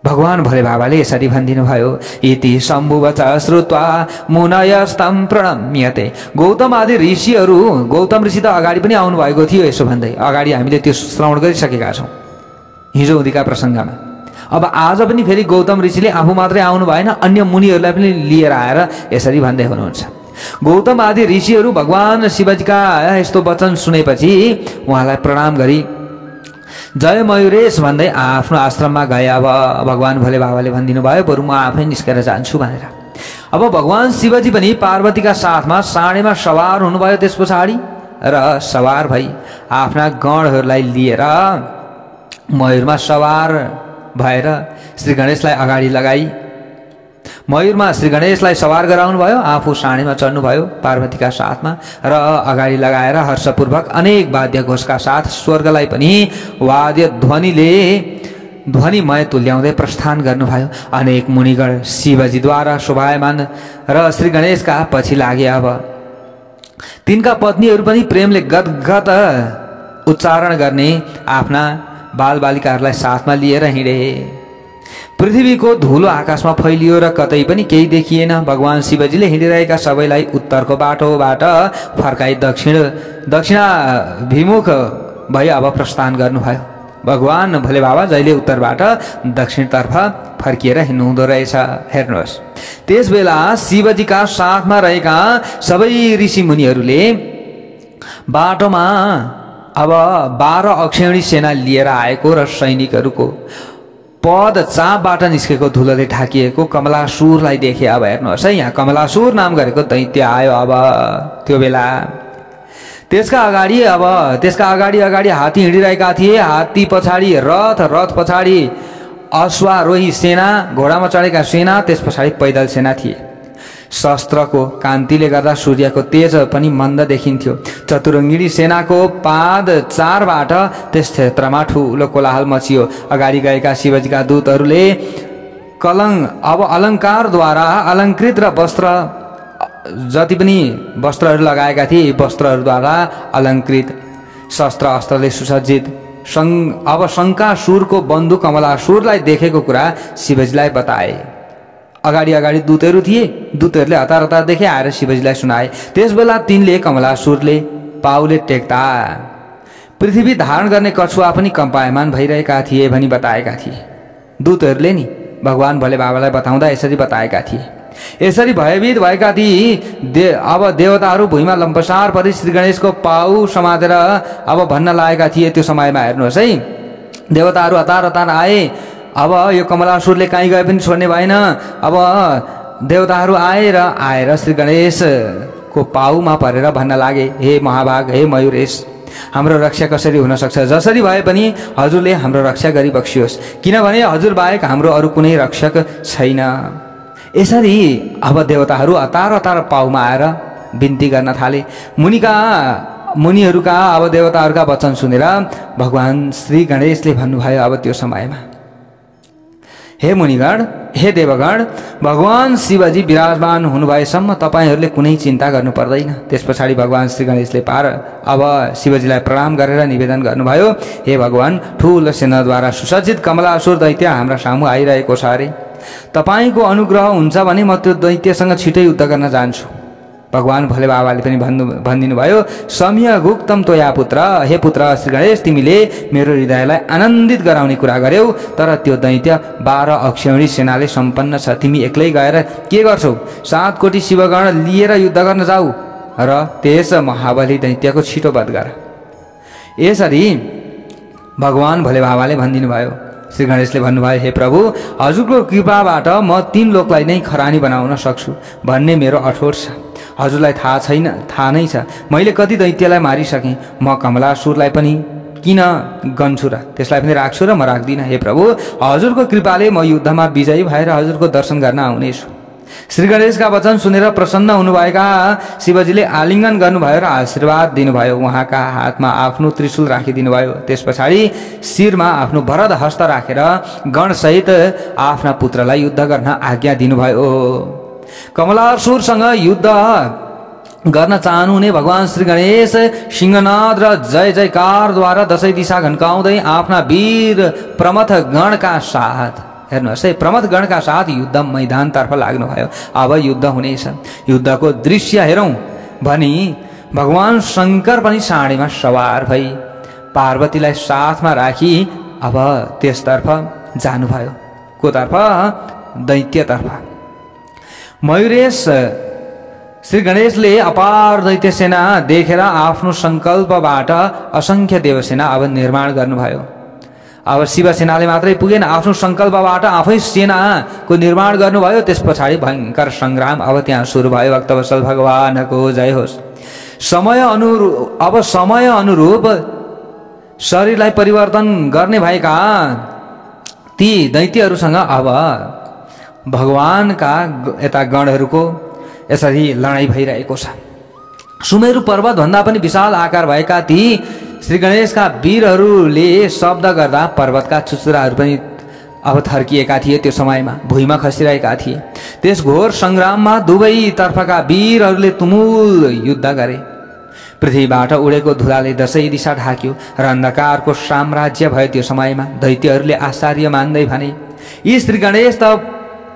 भगवान भोले बाबाले यसरी भनिदिनु भयो, इति शम्भुवच श्रुत्वा मुनयस्तं प्रणम्यते। गौतम आदि ऋषिहरू, गौतम ऋषि त अगाडि पनि आउनु भएको थियो। यसो भन्दै अगाडि हामीले त्यो श्रवण गरिसकेका छौँ हिजो उदिका प्रसङ्गमा। अब आज पनि फेरि गौतम ऋषिले आफू मात्रै आउनु भएन, अन्य मुनिहरूलाई पनि लिएर आएर यसरी भन्दै हुनुहुन्छ। गौतम आदि ऋषिहरू भगवान शिवजीका यस्तो वचन सुनेपछि उहाँलाई प्रणाम गरी जय मयूरेश भन्दै आफ्नो आश्रममा गए। अब भगवान भोले बाबाले भनिदिनु भयो, बरु म आफै निस्केर जान्छु भनेर। अब भगवान शिवजी पनि पार्वतीका साथमा साँडेमा सवार हुनुभयो। त्यस पछाडि र सवार भई आफ्ना गणहरूलाई लिएर मयूरमा सवार भएर श्री गणेशलाई अगाडि लगाई मयूरमा श्री गणेशलाई सवार गराउनु भयो। आफू साँडेमा चढ्नुभयो पार्वतीका साथमा र अगाडि लगाएर हर्षपूर्वक अनेक वाद्य घोषका साथ स्वर्गलाई पनि वाद्य ध्वनिमय तुल्याउँदै प्रस्थान गर्नुभयो। अनेक मुनिगण शिवजीद्वारा शोभायमान र श्री गणेशका पछि लागे। अब तिनका पत्नीहरू पनि प्रेमले गदगद उच्चारण गर्ने आफ्ना बालबालिकाहरूलाई साथमा लिएर हिँडे। पृथ्वीको धुलो आकाशमा फैलियो र कतै पनि केही देखिएन। भगवान शिवजीले हिँडिरहेका सबैलाई उत्तरको बाटोबाट फर्काई दक्षिणाभिमुख भई अब प्रस्थान गर्नुभयो। भगवान भोले बाबा जहिले उत्तरबाट दक्षिणतर्फ फर्किएर हिँड्नुहुँदो रहेछ। हेर्नुहोस्, त्यस बेला शिवजीका साथमा रहेका सबै ऋषि मुनिहरूले बाटोमा अब 12 अक्षौणी सेना लिएर आएको र सैनिकहरूको पद चापबाट निस्केको धुलोले ढाकिएको कमलासुरलाई देखे। अब हेर्नुहोस् है, यहाँ कमलासुर नाम गरेको दैत्य आयो। अब त्यो बेला त्यसका अगाडि हात्ती हिँडिरहेका थिए। हात्ती पछाडि रथ, रथ पछाडि अश्वारोही सेना, घोडामा चढेका सेना, त्यस पछाडि पैदल सेना थिए। शस्त्रको कान्तिले गर्दा सूर्यको तेज पनि मन्द देखिन्थ्यो। चतुरङ्गिणी सेनाको पाद चारबाट त्यस क्षेत्रमा ठुलो कोलाहल मचियो। अगाडि गएका शिवजीका दूतहरूले अब अलङ्कारद्वारा अलङ्कृत र वस्त्र जति पनि वस्त्रहरू लगाएका थिए, वस्त्रहरूद्वारा अलङ्कृत शस्त्र अस्त्रले सुसज्जित अब शङ्कासुरको बन्धु कमलासुरलाई देखेको कुरा शिवजीलाई बताए। अगाडि दूतहरू थिए। दूतहरूले हतार हतार देखे, आएर शिवजीलाई सुनाए। त्यसबेला तिनले कमलासुरले पाउले टेक्दा पृथ्वी धारण गर्ने कछुवा पनि कम्पायमान भइरहेका थिए भनी बताएका थिए। दूतहरूले नि भगवान भोले बाबालाई बताउँदा यसरी बताएका थिए। यसरी भयभीत भएका थिए। अब देवताहरू भुइँमा लम्पसार परि श्री गणेशको पाउ समातेर अब भन्न लागेका थिए। त्यो समयमा हेर्नुहोस् है, देवताहरू हतार हतार आए। अब यो कमलासुरले कहीँ गए पनि छोड्ने भएन। अब देवताहरू आएर श्री गणेशको पाउमा परेर भन्न लागे, हे महाभाग, हे मयूरेश, हाम्रो रक्षा कसरी हुन सक्छ? जसरी भए पनि हजुरले हाम्रो रक्षा गरी बक्सियोस्, किनभने हजुर बाहेक हाम्रो अरू कुनै रक्षक छैन। यसरी अब देवताहरू हतार हतार पाउमा आएर बिन्ती गर्न थाले। मुनिहरूका अब देवताहरूका वचन सुनेर भगवान श्री गणेशले भन्नुभयो, अब त्यो समयमा, हे मुनिगण, हे देवगण, भगवान शिवजी विराजमान हुनुभएसम्म तपाईँहरूले कुनै चिन्ता गर्नु पर्दैन। त्यस पछाडि भगवान श्री गणेशले अब शिवजीलाई प्रणाम गरेर निवेदन गर्नुभयो, हे भगवान, ठुलो सेनाद्वारा सुसज्जित कमलासुर दैत्य हाम्रा सामु आइरहेको छ अरे। तपाईँको अनुग्रह हुन्छ भने म त्यो दैत्यसँग छिटै युद्ध गर्न जान्छु। भगवान भोले बाबाले पनि भनिदिनु भयो, सम्य गुप्तम तोया पुत्र, हे पुत्र श्री गणेश, तिमीले मेरो हृदयलाई आनन्दित गराउने कुरा गर्यौ, तर त्यो दैत्य 12 अक्षौणी सेनाले सम्पन्न छ। तिमी एक्लै गएर के गर्छौ? 7 कोटी शिवगण लिएर युद्ध गर्न जाऊ र त्यस महाबली दैत्यको छिटो वध गर। यसरी भगवान भोले बाबाले भनिदिनु भयो। श्री गणेशले भन्नुभयो, हे प्रभु, हजुरको कृपाबाट म 3 लोकलाई नै खरानी बनाउन सक्छु भन्ने मेरो अठोट छ। हजुरलाई थाहा नै छ मैले कति दैत्यलाई मारिसकेँ। म कमलासुरलाई पनि किन गन्छु र त्यसलाई पनि राख्छु र म राख्दिनँ। हे प्रभु, हजुरको कृपाले म युद्धमा विजयी भएर हजुरको दर्शन गर्न आउनेछु। श्री गणेशका वचन सुनेर प्रसन्न हुनुभएका शिवजीले आलिङ्गन गर्नुभयो र आशीर्वाद दिनुभयो। उहाँका हातमा आफ्नो त्रिशूल राखिदिनु भयो। त्यस पछाडि शिरमा आफ्नो वरद हस्त राखेर गणसहित आफ्ना पुत्रलाई युद्ध गर्न आज्ञा दिनुभयो। कमलासुरसँग युद्ध गर्न चाहनुहुने भगवान श्री गणेश सिंहनाद र जय जयकारद्वारा 10 दिशा घन्काउँदै आफ्ना वीर प्रमथ गणका साथ, हेर्नुहोस् है, प्रमथ गणका साथ युद्ध मैदानतर्फ लाग्नुभयो। अब युद्ध हुनेछ, युद्धको दृश्य हेरौँ भनी भगवान शङ्कर पनि साँडेमा सवार भई पार्वतीलाई साथमा राखी अब त्यसतर्फ जानुभयो। कोतर्फ? दैत्यतर्फ। मयूरेश श्री गणेशले अपार दैत्य सेना देखेर आफ्नो सङ्कल्पबाट असङ्ख्य देवसेना अब निर्माण गर्नुभयो। अब शिवसेनाले मात्रै पुगेन, आफ्नो सङ्कल्पबाट आफै सेनाको निर्माण गर्नुभयो। त्यस पछाडि भयङ्कर सङ्ग्राम अब त्यहाँ सुरु भयो। भक्तवत्सल भगवानको जय होस्। समय अनुरूप शरीरलाई परिवर्तन गर्ने भएका ती दैत्यहरूसँग अब भगवानका यता गणहरूको यसरी लडाइँ भइरहेको छ। सुमेरु पर्वतभन्दा पनि विशाल आकार भएका ती श्री गणेशका वीरहरूले शब्द गर्दा पर्वतका चुचुराहरू पनि अब थर्किएका थिए। त्यो समयमा भुइँमा खसिरहेका थिए। त्यस घोर सङ्ग्राममा दुवैतर्फका वीरहरूले तुमुल युद्ध गरे। पृथ्वीबाट उडेको धुलाले 10 दिशा ढाक्यो र अन्धकारको साम्राज्य भयो। त्यो समयमा दैत्यहरूले आश्चर्य मान्दै भने, यी श्री गणेश त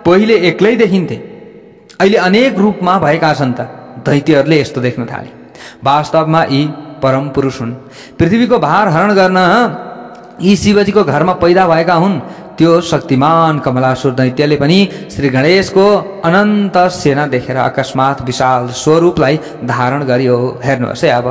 पहिले एक्लै देखिन्थे, अहिले अनेक रूपमा भएका छन् त। दैत्यहरूले यस्तो देख्न थाले। वास्तवमा यी परम पुरुष हुन्। पृथ्वीको भार हरण गर्न यी शिवजीको घरमा पैदा भएका हुन्। त्यो शक्तिमान कमलासुर दैत्यले पनि श्री गणेशको अनन्त सेना देखेर अकस्मात विशाल स्वरूपलाई धारण गर्यो। हेर्नुहोस् है, अब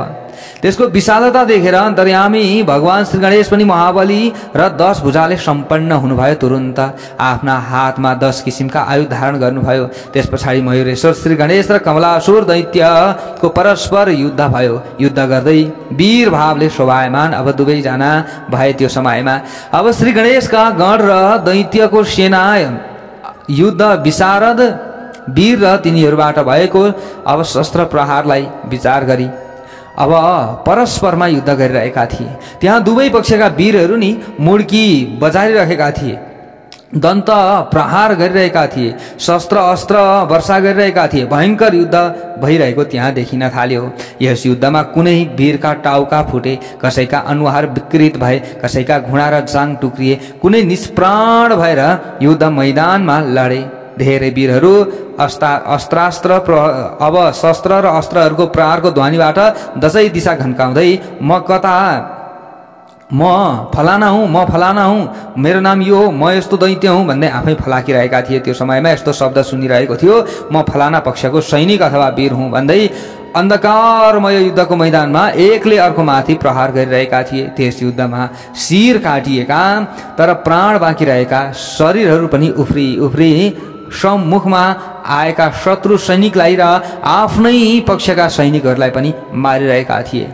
त्यसको विशालता देखेर अन्तर्यामी भगवान श्री गणेश पनि महाबली र 10 भुजाले सम्पन्न हुनुभयो। तुरुन्त आफ्ना हातमा 10 किसिमका आयुध धारण गर्नुभयो। त्यस पछाडि मयूरेश्वर श्री गणेश र कमलासुर दैत्यको परस्पर युद्ध भयो। युद्ध गर्दै वीर भावले शोभायमान अब दुवैजना भए। त्यो समयमा अब श्री गणेशका गण र दैत्यको सेना युद्ध विशारद वीर र तिनीहरूबाट भएको अब शस्त्र प्रहारलाई विचार गरी अब परस्परमा युद्ध गरिरहेका थिए। त्यहाँ दुवै पक्षका वीरहरू नि मुड्की बजारिरहेका थिए, दन्त प्रहार गरिरहेका थिए, शस्त्र अस्त्र वर्षा गरिरहेका थिए। भयङ्कर युद्ध भइरहेको त्यहाँ देखिन थाल्यो। यस युद्धमा कुनै वीरका टाउका फुटे, कसैका अनुहार विकृत भए, कसैका घुँडा र जाङ टुक्रिए, कुनै निष्प्राण भएर युद्ध मैदानमा लडे। धेरै वीरहरू अस्त्रास्त्र अब शस्त्र र अस्त्रहरूको प्रहारको ध्वनिबाट 10 दिशा घन्काउँदै म फलाना हुँ, मेरो नाम यो हो, म यस्तो दैत्य हुँ भन्दै आफै फलाकिरहेका थिए। त्यो समयमा यस्तो शब्द सुनिरहेको थियो, म फलाना पक्षको सैनिक अथवा वीर हुँ भन्दै अन्धकारमय युद्धको मैदानमा एकले अर्को माथि प्रहार गरिरहेका थिए। त्यस युद्धमा शिर काटिएका तर प्राण बाँकी रहेका शरीरहरू पनि उफ्री सम्मुखमा आएका शत्रु सैनिकलाई र आफ्नै पक्षका सैनिकहरूलाई पनि मारिरहेका थिए।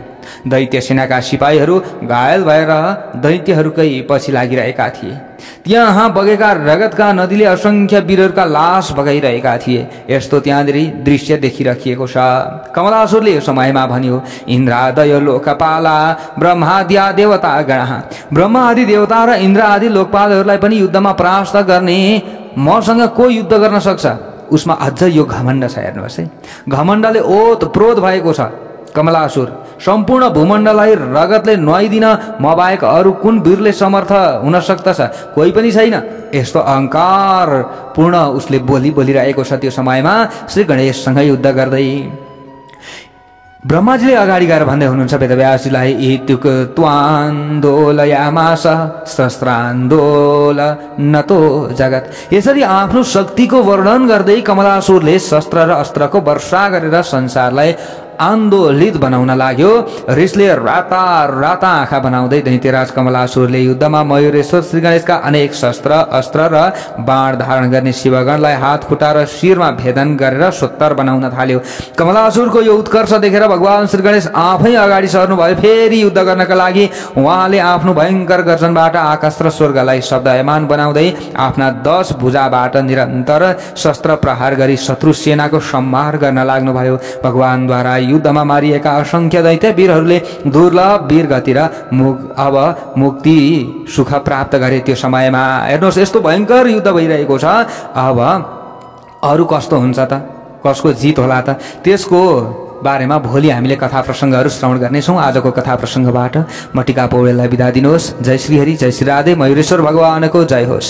दैत्य सेनाका सिपाहीहरू घायल भएर दैत्यहरूकै पछि लागिरहेका थिए। त्यहाँ बगेका रगतका नदीले असंख्य वीरहरूका लास बगाइरहेका थिए। यस्तो त्यहाँनिर दृश्य देखिराखिएको छ। कमलासुरले यो समयमा भन्यो, इन्द्रादय लोकपाला ब्रह्माद्या देवता गणः, ब्रह्मा आदि देवता र इन्द्र आदि लोकपालहरूलाई पनि युद्धमा परास्त गर्ने मसँग को युद्ध गर्न सक्छ? उसमा अझ यो घमण्ड छ। हेर्नुहोस् है, घमण्डले ओतप्रोत भएको छ। कमलासुर सम्पूर्ण भूमण्डललाई रगतले नुहाइदिन म बाहेक अरू कुन वीरले समर्थ हुन सक्दछ? कोही पनि छैन। यस्तो अहङ्कार पूर्ण उसले बोलिरहेको छ। त्यो समयमा श्री गणेशसँग युद्ध गर्दै ब्रह्माजीले अगाडि गएर भन्दै हुनुहुन्छ वेदव्यासजीलाई इत्युक्त्वान्दोलयामास शस्त्रान्दोल नतो जगत। यसरी आफ्नो शक्तिको वर्णन गर्दै कमलासुरले शस्त्र र अस्त्रको वर्षा गरेर संसारलाई आन्दोलित बनाउन लाग्यो। रिसले राता राता आँखा बनाउँदै दैत्यराज कमलासुरले युद्धमा मयूरेश्वर श्री गणेशका अनेक शस्त्र अस्त्र र बाण धारण गर्ने शिवगणलाई हात खुट्टा र शिरमा भेदन गरेर सोत्तर बनाउन थाल्यो। कमलासुरको यो उत्कर्ष देखेर भगवान श्री गणेश आफै अगाडि सर्नुभयो। फेरि युद्ध गर्नका लागि उहाँले आफ्नो भयङ्कर गर्जनबाट आकाश र स्वर्गलाई शब्दयमान बनाउँदै आफ्ना 10 भुजाबाट निरन्तर शस्त्र प्रहार गरी शत्रु सेनाको संहार गर्न लाग्नुभयो। भगवानद्वारा युद्धमा मारिएका असंख्य दैत्य वीरहरूले दुर्लभ वीरगति र अब मुक्ति सुख प्राप्त गरे। त्यो समयमा हेर्नुहोस् यस्तो भयङ्कर युद्ध भइरहेको छ। अब अरु कस्तो हुन्छ त, कसको जित होला त, त्यसको बारेमा भोलि हामीले कथा प्रसङ्गहरू श्रवण गर्नेछौँ। आजको कथा प्रसङ्गबाट म टिका पौडेललाई बिदा दिनुहोस्। जय श्री हरि, जय श्री राधे, मयूरेश्वर भगवानको जय होस्।